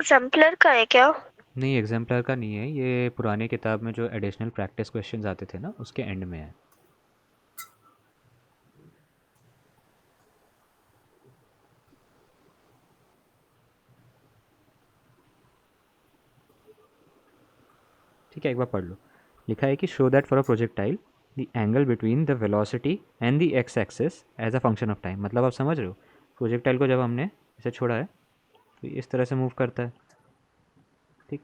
Exemplar का है क्या? नहीं, एग्जाम्पलर का नहीं है, ये पुराने किताब में जो एडिशनल प्रैक्टिस क्वेश्चंस आते थे ना, उसके एंड में है। ठीक है, एक बार पढ़ लो। लिखा है कि show that for a projectile the angle between the velocity and the x axis as a function of time. मतलब आप समझ रहे हो, प्रोजेक्टाइल को जब हमने इसे छोड़ा है तो ये इस तरह से मूव करता है। ठीक।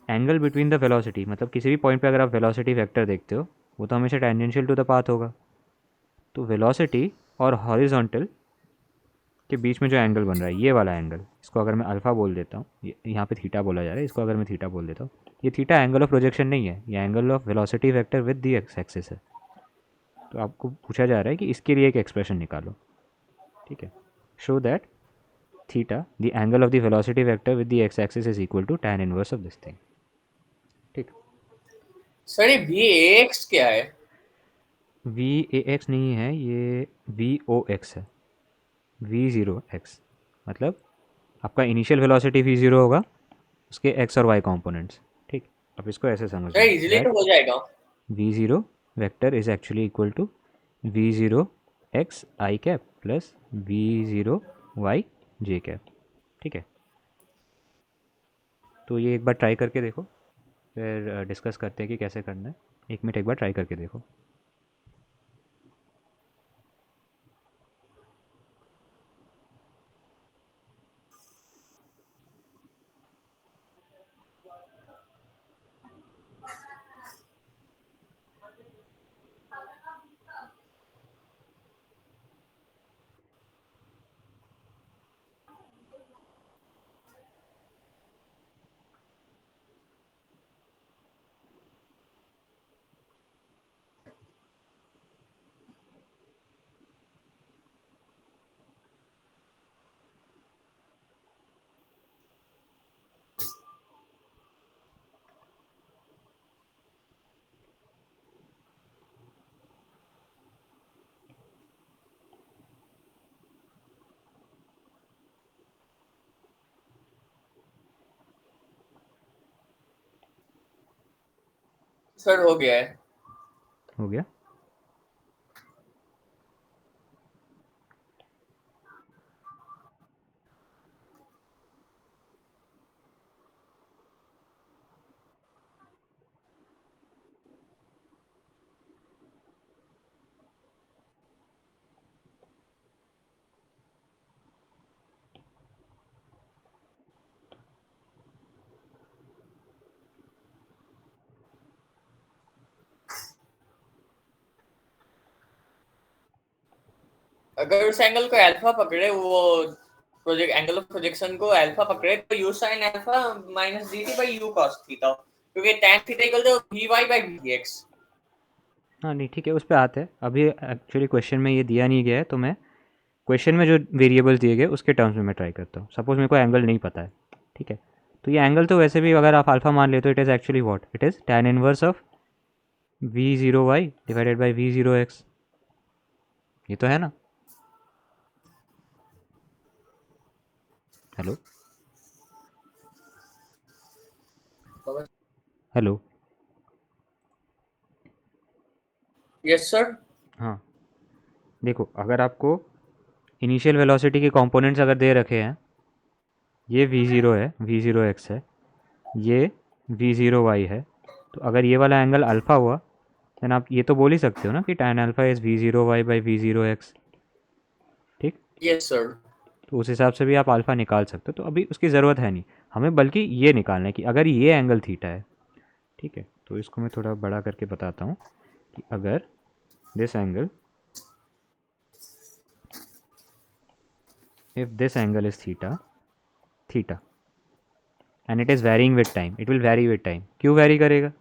एंगल बिटवीन द वेलोसिटी मतलब किसी भी पॉइंट पे अगर आप वेलोसिटी वेक्टर देखते हो, वो तो हमेशा टेंजेंशियल टू द पाथ होगा। तो वेलोसिटी और हॉरिजॉन्टल के बीच में जो एंगल बन रहा है, ये वाला एंगल, इसको अगर मैं अल्फ़ा बोल देता हूँ, यहाँ पे थीटा बोला जा रहा है, इसको अगर मैं थीटा बोल देता हूँ, ये थीटा एंगल ऑफ प्रोजेक्शन नहीं है, ये angle of velocity vector with the x axis है। तो आपको पूछा जा रहा है कि इसके लिए एक एक्सप्रेशन निकालो। ठीक है। Show that theta the angle of the velocity vector with the x axis is equal to tan inverse of this thing. ठीक। सर ये वी एक्स क्या है? वी ए एक्स नहीं है, ये वी ओ एक्स है। वी ज़ीरो एक्स मतलब आपका इनिशियल वेलोसिटी वी ज़ीरो होगा, उसके एक्स और वाई कॉम्पोनेंट्स। ठीक। अब इसको ऐसे समझ सर लो इजीली दैट तो हो जाएगा। V zero vector is actually equal to v zero x I cap plus v zero y J cap. ठीक है। तो ये एक बार ट्राई करके देखो, फिर डिस्कस करते हैं कि कैसे करना है। 1 मिनट, एक बार ट्राई करके देखो। सर हो गया है। हो गया। अगर उस एंगल को अल्फा पकड़े, वो प्रोजेक्ट एंगल ऑफ प्रोजेक्शन को अल्फा पकड़े, तो u sine alpha minus D T by u cos theta, क्योंकि tan theta equal to v y by v x. हाँ नहीं, ठीक है, उस पर आते हैं। अभी एक्चुअली क्वेश्चन में ये दिया नहीं गया है, तो मैं क्वेश्चन में जो वेरिएबल्स दिए गए उसके टर्म्स में मैं ट्राई करता हूँ। सपोज मेरे को एंगल नहीं पता है। ठीक है। तो ये एंगल तो वैसे भी अगर आप अल्फा मान लेते हो, it is actually what, it is tan inverse of v zero y divided by v zero x. ये तो है ना। हेलो। हेलो। Yes sir. हाँ। देखो, अगर आपको इनिशियल वेलोसिटी के कंपोनेंट्स अगर दे रखे हैं, ये वी ज़ीरो है, वी ज़ीरो एक्स है, ये वी ज़ीरो वाई है, तो अगर ये वाला एंगल अल्फ़ा हुआ, देन आप ये तो बोल ही सकते हो ना कि tan alpha is v zero y by v zero x. ठीक। Yes sir. तो उस हिसाब से भी आप अल्फ़ा निकाल सकते हो, तो अभी उसकी ज़रूरत है नहीं हमें, बल्कि ये निकालना है कि अगर ये एंगल थीटा है। ठीक है। तो इसको मैं थोड़ा बड़ा करके बताता हूँ कि अगर this angle, if this angle is theta, theta and it is varying with time, it will vary with time. क्यों वैरी करेगा?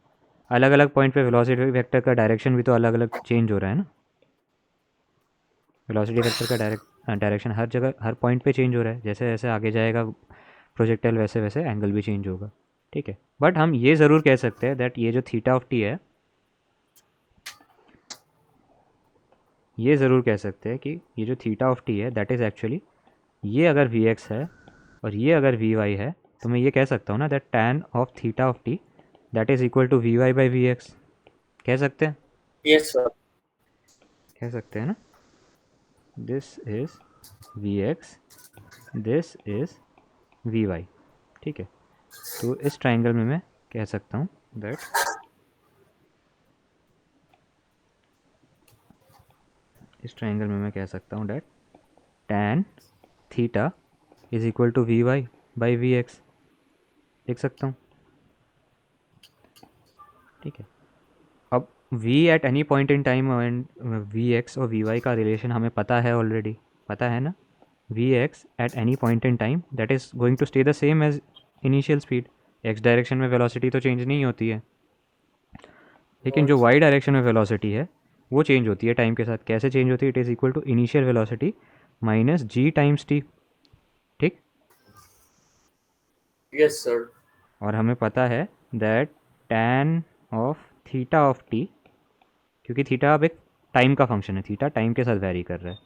अलग अलग पॉइंट पे वेलोसिटी वेक्टर का डायरेक्शन भी तो अलग अलग चेंज हो रहा है ना। वेलोसिटी वेक्टर का डायरेक्शन हर जगह हर पॉइंट पे चेंज हो रहा है, जैसे जैसे आगे जाएगा प्रोजेक्टाइल वैसे वैसे एंगल भी चेंज होगा। ठीक है। बट हम ये ज़रूर कह सकते हैं दैट ये जो थीटा ऑफ टी है, ये ज़रूर कह सकते हैं कि ये जो थीटा ऑफ टी है दैट इज़ एक्चुअली, ये अगर वी एक्स है और ये अगर वी वाई है, तो मैं ये कह सकता हूँ ना that tan of theta of T that is equal to v y by v x. कह सकते हैं, यस सर। कह सकते हैं ना, this is v x, this is v y. ठीक है, तो इस ट्राइंगल में मैं कह सकता हूँ दैट इस ट्राइंगल में मैं कह सकता हूँ that tan theta is equal to v y by v x. लिख सकता हूँ। ठीक है, अब v at any point in time and v x और वी वाई का रिलेशन हमें पता है ऑलरेडी, पता है ना। V x at any point in time that is going to stay the same as initial speed. X direction में velocity तो चेंज नहीं होती है, लेकिन जो वाई डायरेक्शन में वेलोसिटी है वो चेंज होती है टाइम के साथ। कैसे चेंज होती है? It is equal to initial velocity minus G times T. ठीक, यस सर। और हमें पता है that tan of theta of T, क्योंकि थीटा अब एक टाइम का फंक्शन है, थीटा टाइम के साथ वेरी कर रहा है,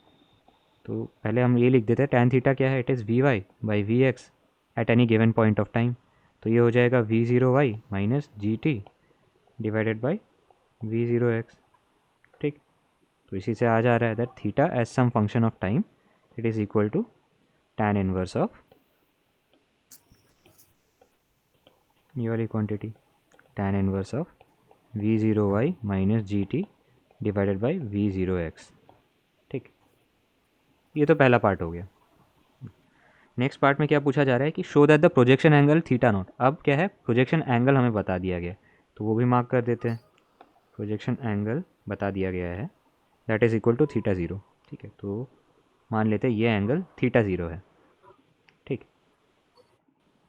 तो पहले हम ये लिख देते हैं tan थीटा क्या है, it is v y by v x at any given point of time. तो ये हो जाएगा v zero y minus G T divided by v zero x. ठीक, तो इसी से आ जा रहा है that theta as some function of time it is equal to tan inverse of ये वाली quantity, tan inverse of v zero y minus G T divided by v zero x. ठीक, ये तो पहला पार्ट हो गया। नेक्स्ट पार्ट में क्या पूछा जा रहा है कि show that the projection angle theta naught. अब क्या है, प्रोजेक्शन एंगल हमें बता दिया गया, तो वो भी मार्क कर देते हैं। प्रोजेक्शन एंगल बता दिया गया है that is equal to theta zero. ठीक है, तो मान लेते हैं ये एंगल थीटा ज़ीरो है। ठीक,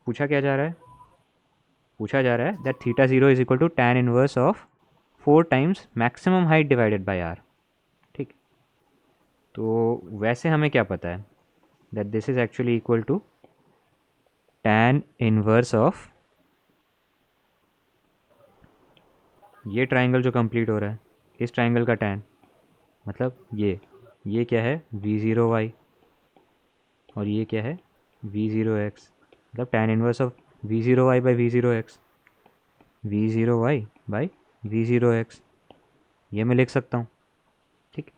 पूछा क्या जा रहा है, पूछा जा रहा है that theta zero is equal to tan inverse of 4 times maximum height divided by are. ठीक, तो वैसे हमें क्या पता है that this is actually equal to tan inverse of ये ट्राइंगल जो कंप्लीट हो रहा है, इस ट्राइंगल का tan, मतलब ये क्या है वी ज़ीरो वाई, और ये क्या है वी ज़ीरो एक्स, मतलब tan inverse of v zero y by v zero x, v zero y by v zero x, ये मैं लिख सकता हूँ। ठीक,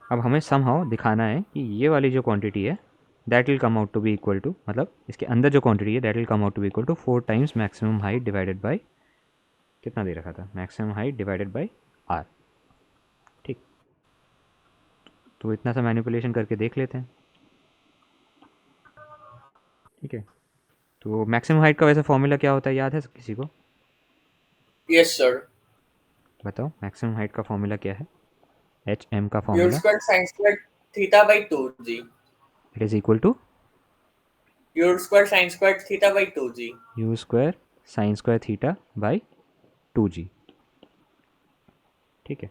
अब हमें समहाउ दिखाना है कि ये वाली जो क्वांटिटी है that will come out to be equal to, मतलब इसके अंदर जो क्वांटिटी है that will come out to be equal to 4 times maximum height divided by, कितना दे रखा था, maximum height divided by are. ठीक, तो इतना सा मैनिपुलेशन करके देख लेते हैं। ठीक है, तो मैक्सिमम हाइट का वैसे फॉर्मूला क्या होता है, याद है किसी को? Yes sir. बताओ मैक्सिमम हाइट का फॉर्मूला क्या है, एच एम का u formula. Square sine square theta by 2 g. It is equal to u square sine square theta by 2 g. U square sine square theta by two g. ठीक है,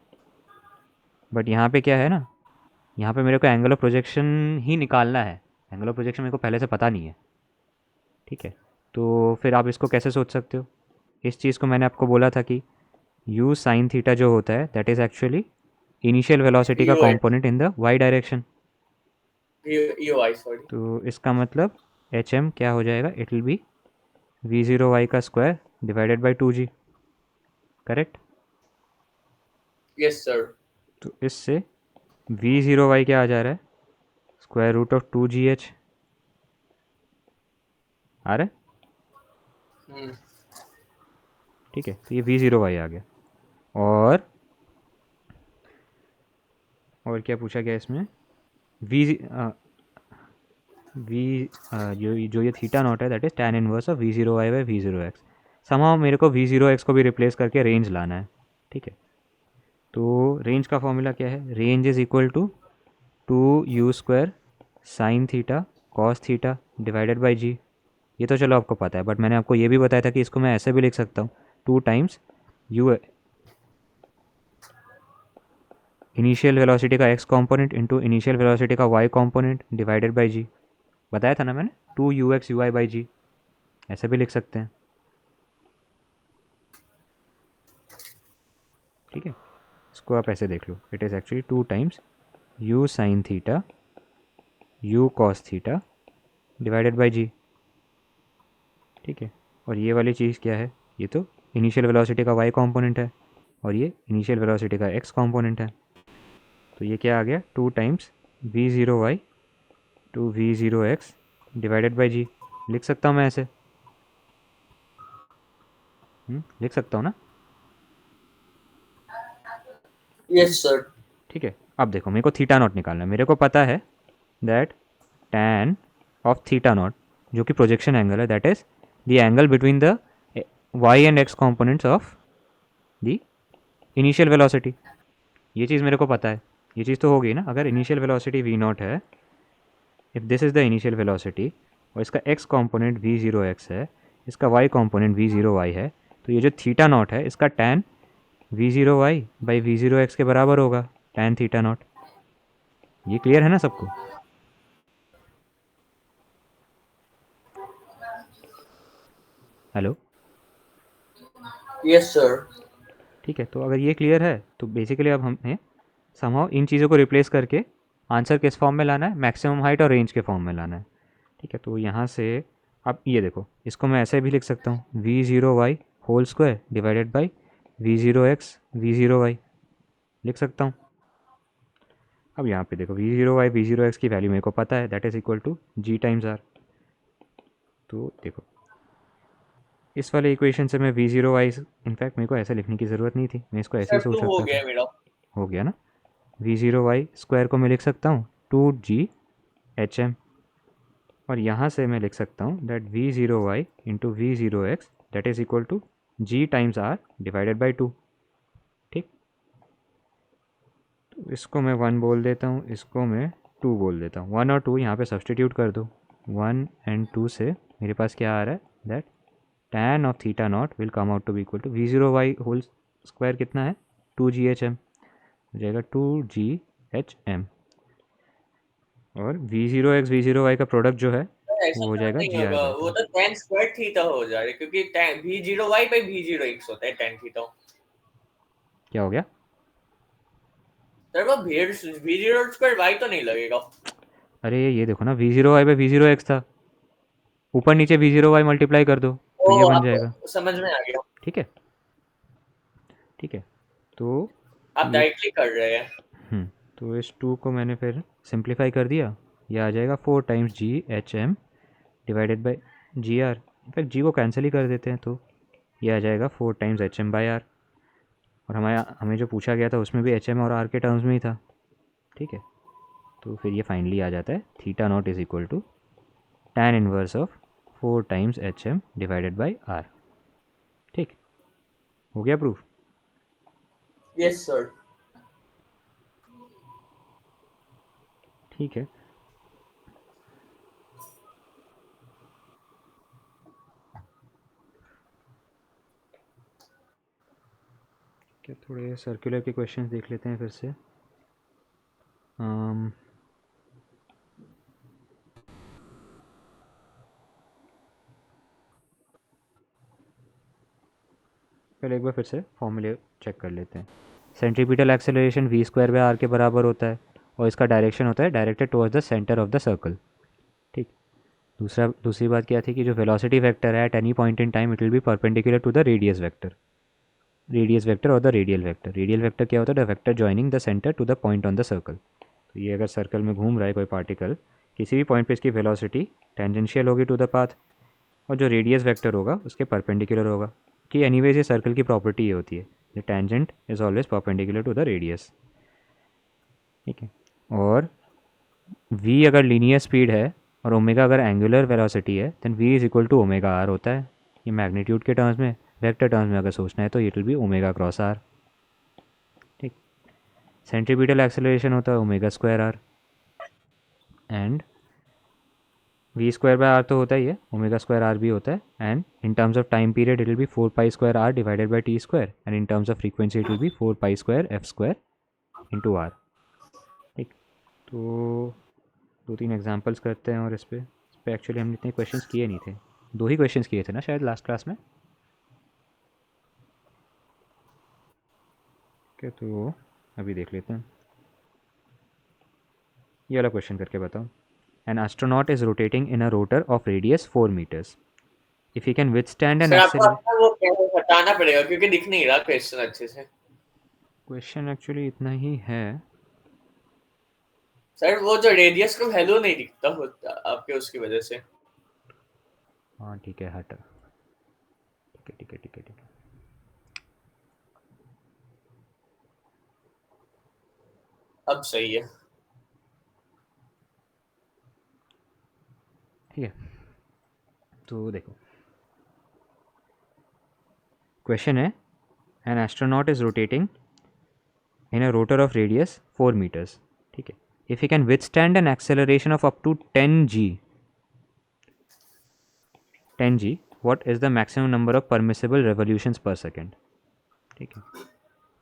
but यहाँ पे क्या है ना, यहाँ पे मेरे को एंगल ऑफ प्रोजेक्शन ही निकालना है, एंगल ऑफ प्रोजेक्शन मेरे को पहले से पता नहीं है। ठीक है, तो फिर आप इसको कैसे सोच सकते हो, इस चीज़ को मैंने आपको बोला था कि u साइन थीटा जो होता है that is actually initial velocity का u component in the y direction. U i sorry. तो इसका मतलब एच एम क्या हो जाएगा, it will be v zero y का square divided by two g. Correct, yes sir. तो इससे वी ज़ीरो वाई क्या आ जा रहा है, square root of two g h आ रहा है। ठीक है, तो ये वी ज़ीरो वाई आ गया। और क्या पूछा गया इसमें, वी वी जो ये थीटा नॉट है that is tan inverse of v zero y by v zero x. समाउ मेरे को वी ज़ीरो एक्स को भी रिप्लेस करके रेंज लाना है। ठीक है, तो रेंज का फॉर्मूला क्या है, range is equal to two u square sine theta cos theta divided by g. ये तो चलो आपको पता है, बट मैंने आपको ये भी बताया था कि इसको मैं ऐसे भी लिख सकता हूँ, two times u initial velocity का x component into initial velocity का y component divided by g. बताया था ना मैंने, two u x u i by g, ऐसे भी लिख सकते हैं। ठीक है, इसको आप ऐसे देख लो, it is actually two times u sine theta u cos theta divided by g, ठीक है। और ये वाली चीज़ क्या है, ये तो इनिशियल वेलोसिटी का वाई कॉम्पोनेंट है और ये इनिशियल वेलोसिटी का एक्स कॉम्पोनेंट है। तो ये क्या आ गया, 2 times v zero y two v zero x divided by g. लिख सकता हूँ मैं ऐसे, लिख सकता हूँ ना। Yes sir. ठीक है, अब देखो मेरे को थीटा नॉट निकालना है। मेरे को पता है that tan of theta not, जो कि प्रोजेक्शन एंगल है, that is the angle between the y and x components of the initial velocity. ये चीज़ मेरे को पता है, ये चीज़ तो हो गई ना। अगर इनिशियल वेलोसिटी v नॉट है, if this is the initial velocity और इसका x component v zero x है, इसका y component v zero y है, तो ये जो थीटा नॉट है इसका tan v zero y by v zero x के बराबर होगा, tan थीटा नॉट। ये क्लियर है ना सबको? हेलो। Yes sir. ठीक है, तो अगर ये क्लियर है तो बेसिकली अब हमें समहाउ इन चीज़ों को रिप्लेस करके आंसर किस फॉर्म में लाना है, मैक्सिमम हाइट और रेंज के फॉर्म में लाना है। ठीक है, तो यहाँ से अब ये देखो, इसको मैं ऐसे भी लिख सकता हूँ, v zero y whole square divided by v zero x v zero y, लिख सकता हूँ। अब यहाँ पे देखो, v zero y v zero x की वैल्यू मेरे को पता है, that is equal to G times R. तो देखो इस वाले इक्वेशन से मैं वी ज़ीरो वाई, इनफैक्ट मेरे को ऐसे लिखने की ज़रूरत नहीं थी, मैं इसको ऐसे ही सर सोच 2 हो सकता था। गया मेरा। हो गया ना। वी ज़ीरो वाई स्क्वायर को मैं लिख सकता हूँ 2g h m, और यहाँ से मैं लिख सकता हूँ that v zero y into v zero x that is equal to G times R divided by 2। ठीक, तो इसको मैं 1 बोल देता हूँ, इसको मैं 2 बोल देता हूँ। 1 और 2 यहाँ पे सब्सटीट्यूट कर दो, 1 एंड 2 से मेरे पास क्या आ रहा है, that tan of theta naught will come out to be equal to v zero y whole square कितना है, 2g h m, हो जाएगा 2g h m, और v zero x v zero y का प्रोडक्ट जो है ऐसा वो हो तो जाएगा नहीं जी आर होगा, बाई वो टू। तो tan स्क्वायर थीटा हो जाएगा क्योंकि v zero y by v zero x होता है tan थीटा। क्या हो गया? सर वो v जीरो स्क्वायर y तो नहीं लगेगा। अरे ये देखो ना, v zero y by v zero x था, ऊपर नीचे वी ज़ीरो वाई मल्टीप्लाई कर दो तो ओ ये बन आप जाएगा। समझ में आ गया। ठीक है, ठीक है। तो आप ये डायरेक्टली कर रहे हैं। तो इस 2 को मैंने फिर सिंप्लीफाई कर दिया, ये आ जाएगा 4 times G H M divided by G R. In fact G को कैंसिल ही कर देते हैं, तो ये आ जाएगा 4 times h m by r. और हमें जो पूछा गया था उसमें भी एच एम और आर के टर्म्स में ही था। ठीक है, तो फिर ये फाइनली आ जाता है theta not is equal to tan inverse of 4 times h M divided by are. ठीक, हो गया प्रूफ? Yes sir. ठीक है, क्या थोड़े सर्कुलर के क्वेश्चंस देख लेते हैं फिर से। पहले एक बार फिर से फॉर्मूले चेक कर लेते हैं। Centripetal acceleration v square by r के बराबर होता है और इसका डायरेक्शन होता है directed towards the centre of the circle. ठीक, दूसरी बात क्या थी कि जो वेलोसिटी वेक्टर है at any point in time it will be perpendicular to the radius vector और the radial vector. Radial vector क्या होता है, the vector joining the centre to the point on the circle. तो ये अगर circle में घूम रहा है कोई पार्टिकल, किसी भी पॉइंट पे इसकी वेलोसिटी टेंजेंशियल होगी टू द पाथ, और जो रेडियस वेक्टर होगा उसके परपेंडिकुलर होगा, कि एनीवेज ये सर्कल की प्रॉपर्टी ये होती है, the tangent is always perpendicular to the radius. ठीक है, और v अगर लीनियर स्पीड है और ओमेगा अगर एंगुलर वेलोसिटी है, then v is equal to omega r होता है। ये मैग्नीट्यूड के टर्म्स में, वेक्टर टर्म्स में अगर सोचना है तो it will be omega cross r. ठीक, सेंट्रीपिटल एक्सेलरेशन होता है omega square r, and v square by r तो होता ही है, ओमेगा स्क्वायर आर भी होता है, and in terms of time period it will be 4 pi square r divided by t square, and in terms of frequency it will be 4 pi square f square into r. ठीक, तो 2-3 examples करते हैं, और इस पे actually हमने इतने questions किए नहीं थे, 2 ही क्वेश्चंस किए थे ना शायद लास्ट क्लास में। ओके, तो अभी देख लेते हैं, ये वाला क्वेश्चन करके बताओ। An astronaut is rotating in a rotor of radius 4 meters. If he can withstand an sir आपको acceleration. अपना वो कैसे हटाना पड़ेगा क्योंकि दिख नहीं रहा क्वेश्चन अच्छे से। क्वेश्चन एक्चुअली इतना ही है। सर वो जो रेडियस का वैल्यू नहीं दिखता होता आपके उसकी वजह से। हाँ ठीक है, हट, ठीक है ठीक है ठीक है ठीक है। अब सही है। ठीक है, तो देखो क्वेश्चन है, an astronaut is rotating in a rotor of radius 4 meters, ठीक है। If he can withstand an acceleration of up to 10 g, what is the maximum number of permissible revolutions per second, ठीक है।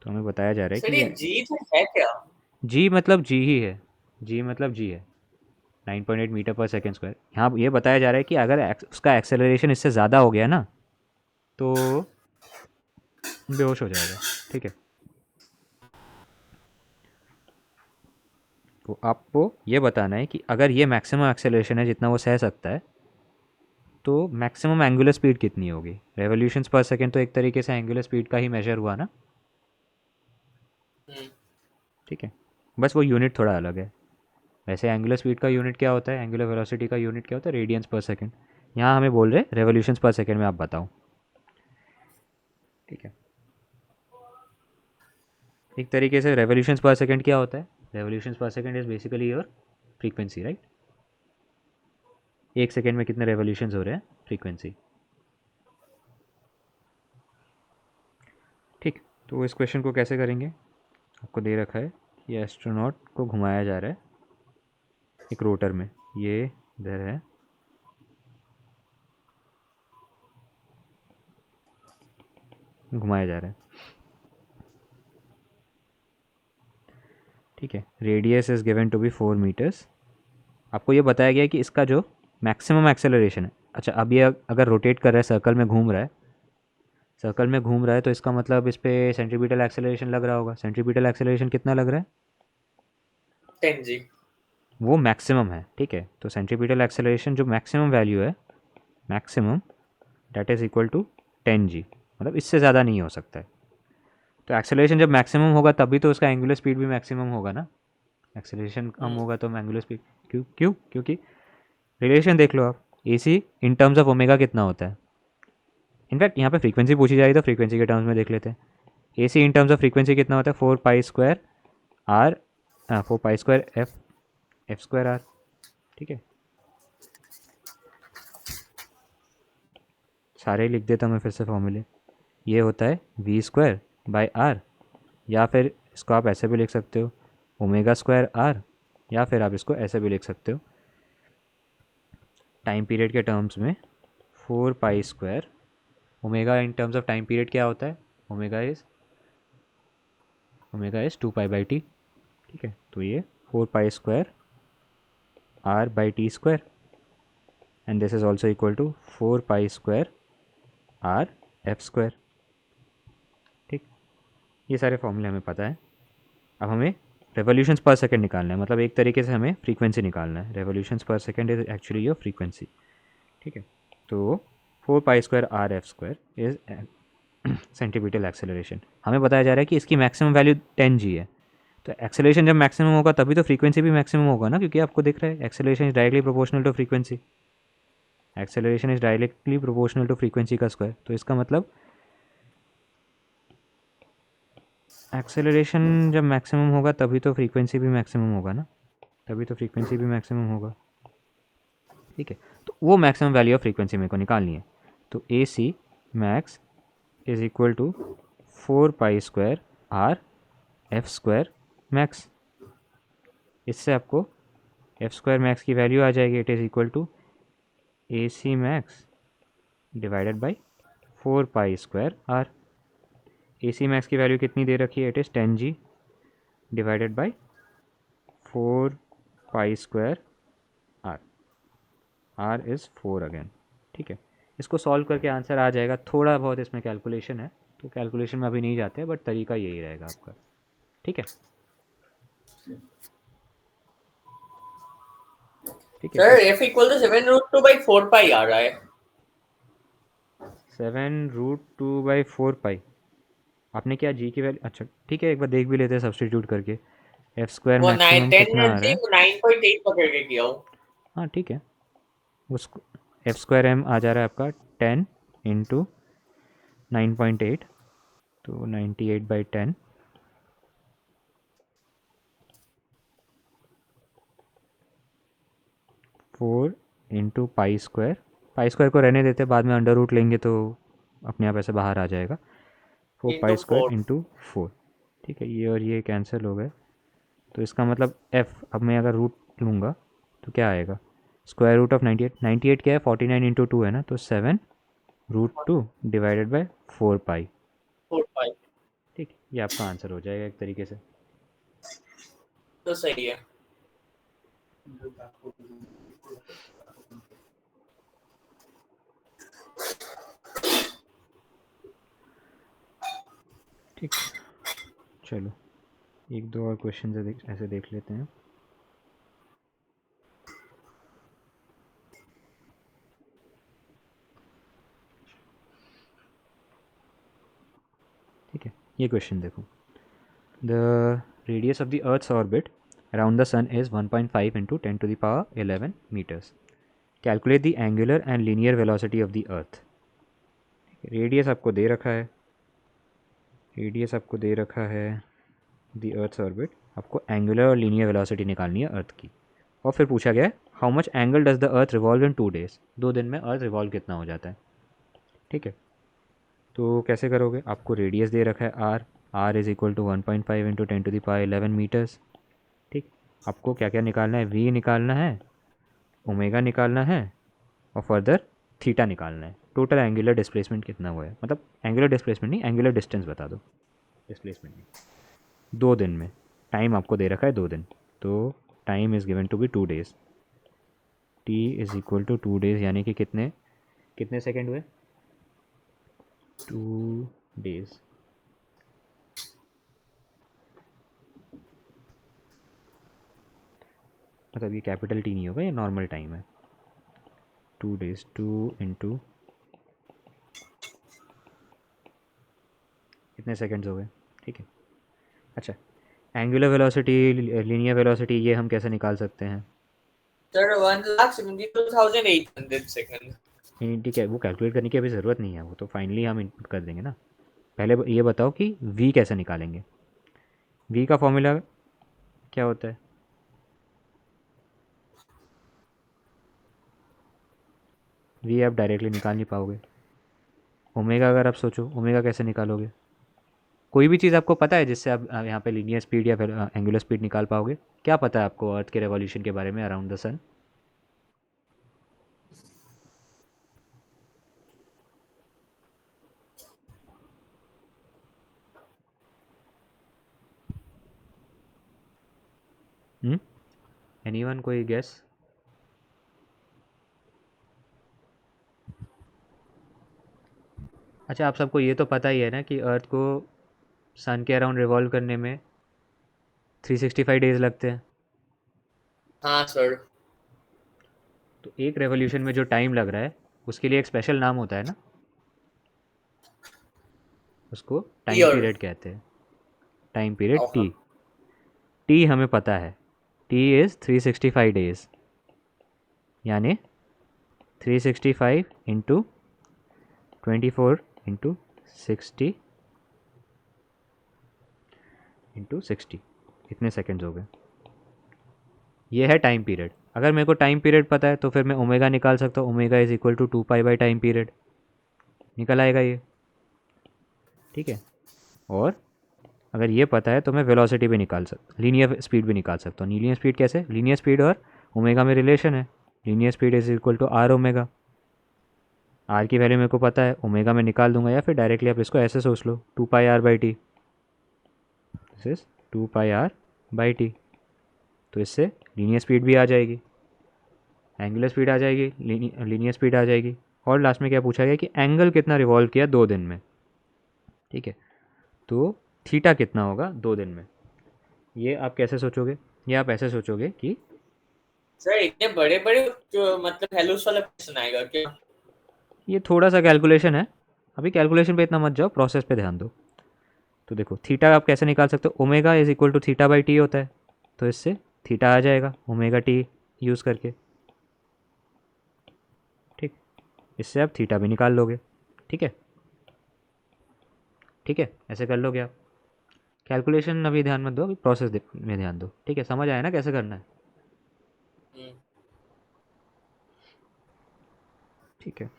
तो हमें बताया जा रहा है सर कि ये ये जी तो है क्या? जी मतलब जी ही है, जी मतलब जी है, 9.8 मीटर पर सेकेंड स्क्वायर। यहाँ ये बताया जा रहा है कि अगर उसका एक्सेलरेशन इससे ज़्यादा हो गया ना तो बेहोश हो जाएगा, ठीक है। तो आपको ये बताना है कि अगर ये मैक्सिमम एक्सेलरेशन है जितना वो सह सकता है, तो मैक्सिमम एंगुलर स्पीड कितनी होगी। रेवोल्यूशंस पर सेकेंड तो एक तरीके से एंगुलर स्पीड का ही मेजर हुआ ना, ठीक है, बस वो यूनिट थोड़ा अलग है। वैसे एंगुलर स्पीड का यूनिट क्या होता है, एंगुलर वेलोसिटी का यूनिट क्या होता है, रेडियंस पर सेकेंड। यहाँ हमें बोल रहे रेवोल्यूशंस पर सेकेंड में आप बताओ, ठीक है। एक तरीके से रेवोल्यूशंस पर सेकेंड क्या होता है, revolutions per second is basically your frequency, right. एक सेकेंड में कितने रेवोल्यूशंस हो रहे हैं, फ्रीक्वेंसी, ठीक। तो इस क्वेश्चन को कैसे करेंगे, आपको दे रखा है कि एस्ट्रोनॉट को घुमाया जा रहा है एक रोटर में, ये इधर है, घुमाया जा रहा है, ठीक है। Radius is given to be 4 meters. आपको ये बताया गया है कि इसका जो मैक्सिमम एक्सेलरेशन है, अच्छा अब ये अगर रोटेट कर रहा है, सर्कल में घूम रहा है, सर्कल में घूम रहा है, तो इसका मतलब इस पर सेंट्रीपिटल एक्सेलरेशन लग रहा होगा। सेंट्रीपिटल एक्सेलरेशन कितना लग रहा है, 10 g। वो मैक्सिमम है, ठीक है। तो सेंट्रीपिटल एक्सेलरेशन जो मैक्सिमम वैल्यू है, maximum that is equal to 10 g, मतलब इससे ज़्यादा नहीं हो सकता है। तो एक्सेलरेशन जब मैक्सिमम होगा तभी तो उसका एंगुलर स्पीड भी मैक्सिमम होगा ना। एक्सेलरेशन कम होगा तो एंगुलर स्पीड, क्यों क्यों क्योंकि रिलेशन देख लो आप, ए c in terms of omega कितना होता है। इनफैक्ट यहाँ पे फ्रीक्वेंसी पूछी जाएगी तो फ्रीक्वेंसी के टर्म्स में देख लेते हैं। A c in terms of frequency कितना होता है, 4 pi square r, 4 pi square f square r, ठीक है। सारे लिख देता हूँ मैं फिर से फॉर्मूले। ये होता है वी स्क्वायर बाई आर, या फिर इसको आप ऐसे भी लिख सकते हो ओमेगा स्क्वायर आर, या फिर आप इसको ऐसे भी लिख सकते हो टाइम पीरियड के टर्म्स में 4 pi square, omega in terms of time period क्या होता है, ओमेगा इज 2 पाई/t, ठीक है। तो ये 4 pi square r by t square, and this is also equal to 4 pi square r f square, ठीक। ये सारे फॉर्मूले हमें पता है। अब हमें रेवोल्यूशंस पर सेकंड निकालना है, मतलब एक तरीके से हमें फ्रीक्वेंसी निकालना है। रेवोल्यूशंस पर second is actually your frequency, ठीक है। तो 4 pi square r f square is centimetre acceleration. हमें बताया जा रहा है कि इसकी मैक्सिमम वैल्यू 10 g है। तो एक्सेलरेशन जब मैक्सिमम होगा तभी तो फ्रीक्वेंसी भी मैक्सिमम होगा ना, क्योंकि आपको दिख रहा है acceleration is directly proportional to frequency, acceleration is directly proportional to frequency का स्क्वायर। तो इसका मतलब एक्सेलरेशन जब मैक्सिमम होगा तभी तो फ्रीक्वेंसी भी मैक्सिमम होगा ना, तभी तो फ्रीक्वेंसी भी मैक्सिमम होगा, ठीक है। तो वो मैक्सिमम वैल्यू ऑफ फ्रीक्वेंसी मेरे को निकालनी है। तो a c max is equal to 4 pi square r f square max. इससे आपको एफ स्क्वायर मैक्स की वैल्यू आ जाएगी, it is equal to a c max divided by 4 pi square r. A c max की value कितनी दे रखी है, it is 10 g divided by 4 pi square r, r is 4 again, ठीक है। इसको सॉल्व करके आंसर आ जाएगा। थोड़ा बहुत इसमें कैलकुलेशन है, तो कैलकुलेशन में अभी नहीं जाते, बट तरीका यही रहेगा आपका, ठीक है। ठीक है। सर f इक्वल टू 7√2/4 पाई आ रहा है। 7√2/4 पाई। आपने क्या जी की वैल्यू, अच्छा ठीक है, एक बार देख भी लेते हैं सब्सटीट्यूट करके। एफ स्क्वायर वो मैक्सिमम 10 कितना आ रहा थी, है? वो 9.8 पकड़ के किया हूँ। हाँ ठीक है, उसको एफ स्क्वायर एम आ जा रहा है आपका 10 × 9.8, तो 98/10। 4 × पाई स्क्वायर को रहने देते, बाद में अंडर रूट लेंगे तो अपने आप ऐसे बाहर आ जाएगा। 4 पाई स्क्वायर 4 इंटू 4। ठीक है, ये और ये कैंसिल हो गए, तो इसका मतलब एफ, अब मैं अगर रूट लूँगा तो क्या आएगा? √98, 98 क्या है? 49 × 2 है ना, तो 7√2 डिवाइडेड बाय 4 पाई। 4 पाई ठीक, ये आपका आंसर हो जाएगा एक तरीके से। तो सही है। ठीक, चलो एक दो और क्वेश्चन ऐसे देख लेते हैं। ठीक है, ये क्वेश्चन देखो। The radius of the earth's orbit around the sun is 1.5 × 10⁻11 meters. Calculate the angular and linear velocity of the earth. Radius आपको दे रखा है, रेडियस आपको दे रखा है द अर्थ्स ऑर्बिट, आपको एंगुलर और लीनियर वेलोसिटी निकालनी है अर्थ की। और फिर पूछा गया है how much angle does the earth revolve in 2 days। 2 दिन में अर्थ रिवॉल्व कितना हो जाता है। ठीक है, तो कैसे करोगे? आपको रेडियस दे रखा है r, r is equal to 1.5 × 10⁻11 meters. ठीक, आपको क्या क्या निकालना है? वी निकालना है, ओमेगा निकालना है, और फर्दर थीटा निकालना है। टोटल एंगुलर डिस्प्लेसमेंट कितना हुआ है, मतलब एंगुलर डिस्प्लेसमेंट नहीं, एंगुलर डिस्टेंस बता दो, डिस्प्लेसमेंट नहीं। 2 दिन में, टाइम आपको दे रखा है 2 दिन, तो time is given to be 2 days। T is equal to 2 days, यानी कि कितने कितने सेकेंड हुए? 2 days। मतलब ये कैपिटल टी नहीं होगा, ये नॉर्मल टाइम है। 2 days, 2 × कितने सेकेंड्स हो गए? ठीक है, अच्छा एंगुलर वेलोसिटी, लीनियर वेलोसिटी, ये हम कैसे निकाल सकते हैं? Sir 1,72,800 second. नहीं ठीक है, वो कैलकुलेट करने की अभी ज़रूरत नहीं है, वो तो फाइनली हम इनपुट कर देंगे ना। पहले ये बताओ कि v कैसे निकालेंगे? v का फॉर्मूला क्या होता है? v आप डायरेक्टली निकाल नहीं पाओगे। ओमेगा अगर आप सोचो, ओमेगा कैसे निकालोगे? कोई भी चीज़ आपको पता है जिससे आप यहाँ पे लीनियर स्पीड या फिर एंगुलर स्पीड निकाल पाओगे? क्या पता है आपको अर्थ के रेवोल्यूशन के बारे में अराउंड द सन? एनीवन, कोई गेस? अच्छा, आप सबको ये तो पता ही है ना कि अर्थ को सन के अराउंड रिवॉल्व करने में 365 डेज लगते हैं। हाँ सर। तो एक रेवोल्यूशन में जो टाइम लग रहा है उसके लिए एक स्पेशल नाम होता है ना, उसको टाइम ईयर। पीरियड कहते हैं। Time period okay. T. T हमें पता है, टी इज़ 365 डेज, यानी 365 × 24 × 60 इतने सेकेंड्स हो गए। ये है टाइम पीरियड। अगर मेरे को टाइम पीरियड पता है तो फिर मैं ओमेगा निकाल सकता हूँ, omega is equal to 2 pi time period, निकल आएगा ये। ठीक है, और अगर ये पता है तो मैं वेलोसिटी भी निकाल सकता, लीनियर स्पीड भी निकाल सकता हूँ। लीनियर स्पीड कैसे? लीनियर स्पीड और ओमेगा में रिलेशन है, linear speed is equal to r omega. R की वैल्यू मेरे को पता है, ओमेगा में निकाल दूंगा, या फिर डायरेक्टली आप इसको ऐसे सोच लो, 2 πr/t, दिस इज 2 πr/t। तो इससे लीनियर स्पीड भी आ जाएगी, एंगुलर स्पीड आ जाएगी, लीनियर स्पीड आ जाएगी, और लास्ट में क्या पूछा गया कि एंगल कितना रिवॉल्व किया 2 दिन में। ठीक है, तो थीटा कितना होगा 2 दिन में? ये आप कैसे सोचोगे? ये आप ऐसे सोचोगे कि सर इतने बड़े बड़े मतलब हेलूस वाला क्वेश्चन आएगा क्या? ये थोड़ा सा कैलकुलेशन है, अभी कैलकुलेशन पे इतना मत जाओ, प्रोसेस पे ध्यान दो। तो देखो थीटा आप कैसे निकाल सकते हो, omega is equal to theta by t होता है, तो इससे थीटा आ जाएगा ओमेगा टी यूज़ करके। ठीक, इससे आप थीटा भी निकाल लोगे। ठीक है, ठीक है, ऐसे कर लोगे आप। कैलकुलेशन अभी ध्यान मत दो, अभी प्रोसेस में ध्यान दो। ठीक है, समझ आया ना कैसे करना है? हम्म। ठीक है,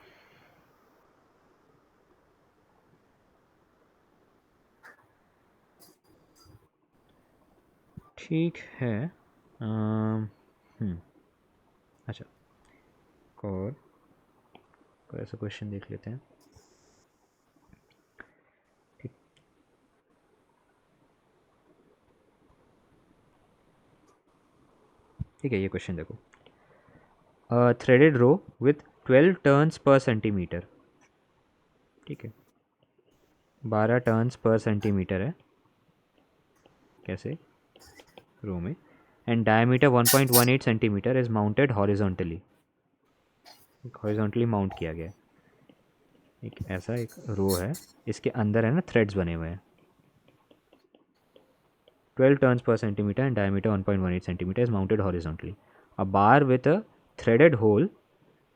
ठीक है। अच्छा, और कोई ऐसा क्वेश्चन देख लेते हैं। ठीक, ठीक है, ये क्वेश्चन देखो। Threaded rod with 12 turns per centimeter. ठीक है, 12 टर्न्स पर सेंटीमीटर है, कैसे, रो में, and diameter 1.18 centimetre is mounted horizontally. Horizontally mount किया गया है। एक ऐसा एक रो है, इसके अंदर है ना थ्रेड्स बने हुए हैं। 12 turns per centimeter and diameter 1.18 centimeter is mounted horizontally. A bar with a threaded hole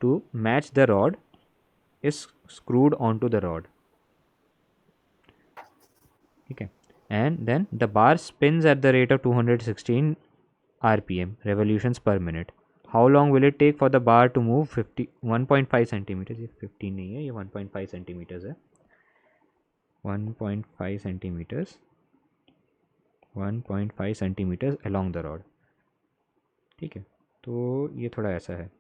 to match the rod is screwed onto the rod. Okay. And then the bar spins at the rate of 216 rpm, revolutions per minute. How long will it take for the bar to move 1.5 centimeters? ये 15 नहीं है, ये 1.5 centimeters है। 1.5 centimeters, 1.5 centimeters along the rod। ठीक है, तो ये थोड़ा ऐसा है।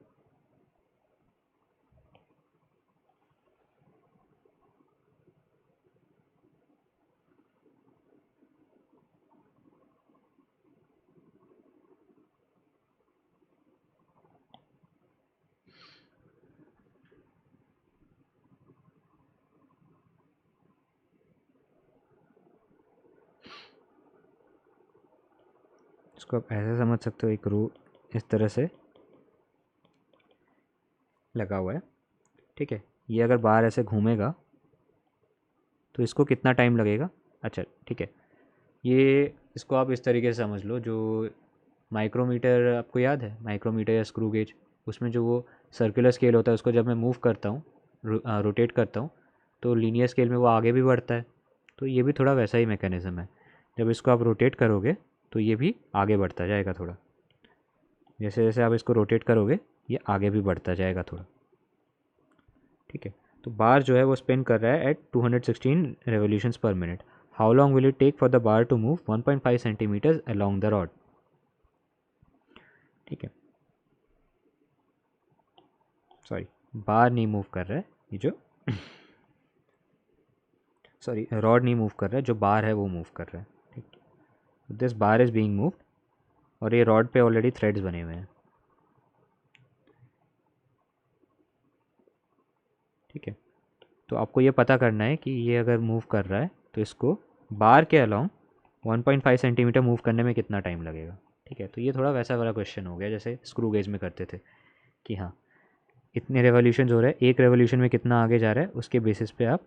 इसको आप ऐसे समझ सकते हो, एक रू इस तरह से लगा हुआ है। ठीक है, ये अगर बाहर ऐसे घूमेगा तो इसको कितना टाइम लगेगा। अच्छा ठीक है, ये इसको आप इस तरीके से समझ लो, जो माइक्रोमीटर आपको याद है, माइक्रोमीटर या स्क्रू गेज, उसमें जो वो सर्कुलर स्केल होता है, उसको जब मैं मूव करता हूँ, रोटेट करता हूँ, तो लीनियर स्केल में वो आगे भी बढ़ता है। तो ये भी थोड़ा वैसा ही मैकेनिज़्म है, जब इसको आप रोटेट करोगे तो ये भी आगे बढ़ता जाएगा थोड़ा। जैसे जैसे आप इसको रोटेट करोगे ये आगे भी बढ़ता जाएगा थोड़ा। ठीक है, तो बार जो है वो स्पिन कर रहा है at 216 revolutions per minute. How long will it take for the bar to move 1.5 centimeter along the rod. ठीक है, सॉरी, बार नहीं मूव कर रहा है, ये जो सॉरी रॉड नहीं मूव कर रहा है, जो बार है वो मूव कर रहा है। ठीक, this bar is being moved, और ये रॉड पे ऑलरेडी थ्रेड्स बने हुए हैं। ठीक है, तो आपको ये पता करना है कि ये अगर मूव कर रहा है तो इसको बार के अलोंग 1.5 सेंटीमीटर मूव करने में कितना टाइम लगेगा। ठीक है, तो ये थोड़ा वैसा वाला क्वेश्चन हो गया जैसे स्क्रू गेज में करते थे कि हाँ इतने रेवोल्यूशन हो रहे हैं, एक रेवोल्यूशन में कितना आगे जा रहा है, उसके बेसिस पे आप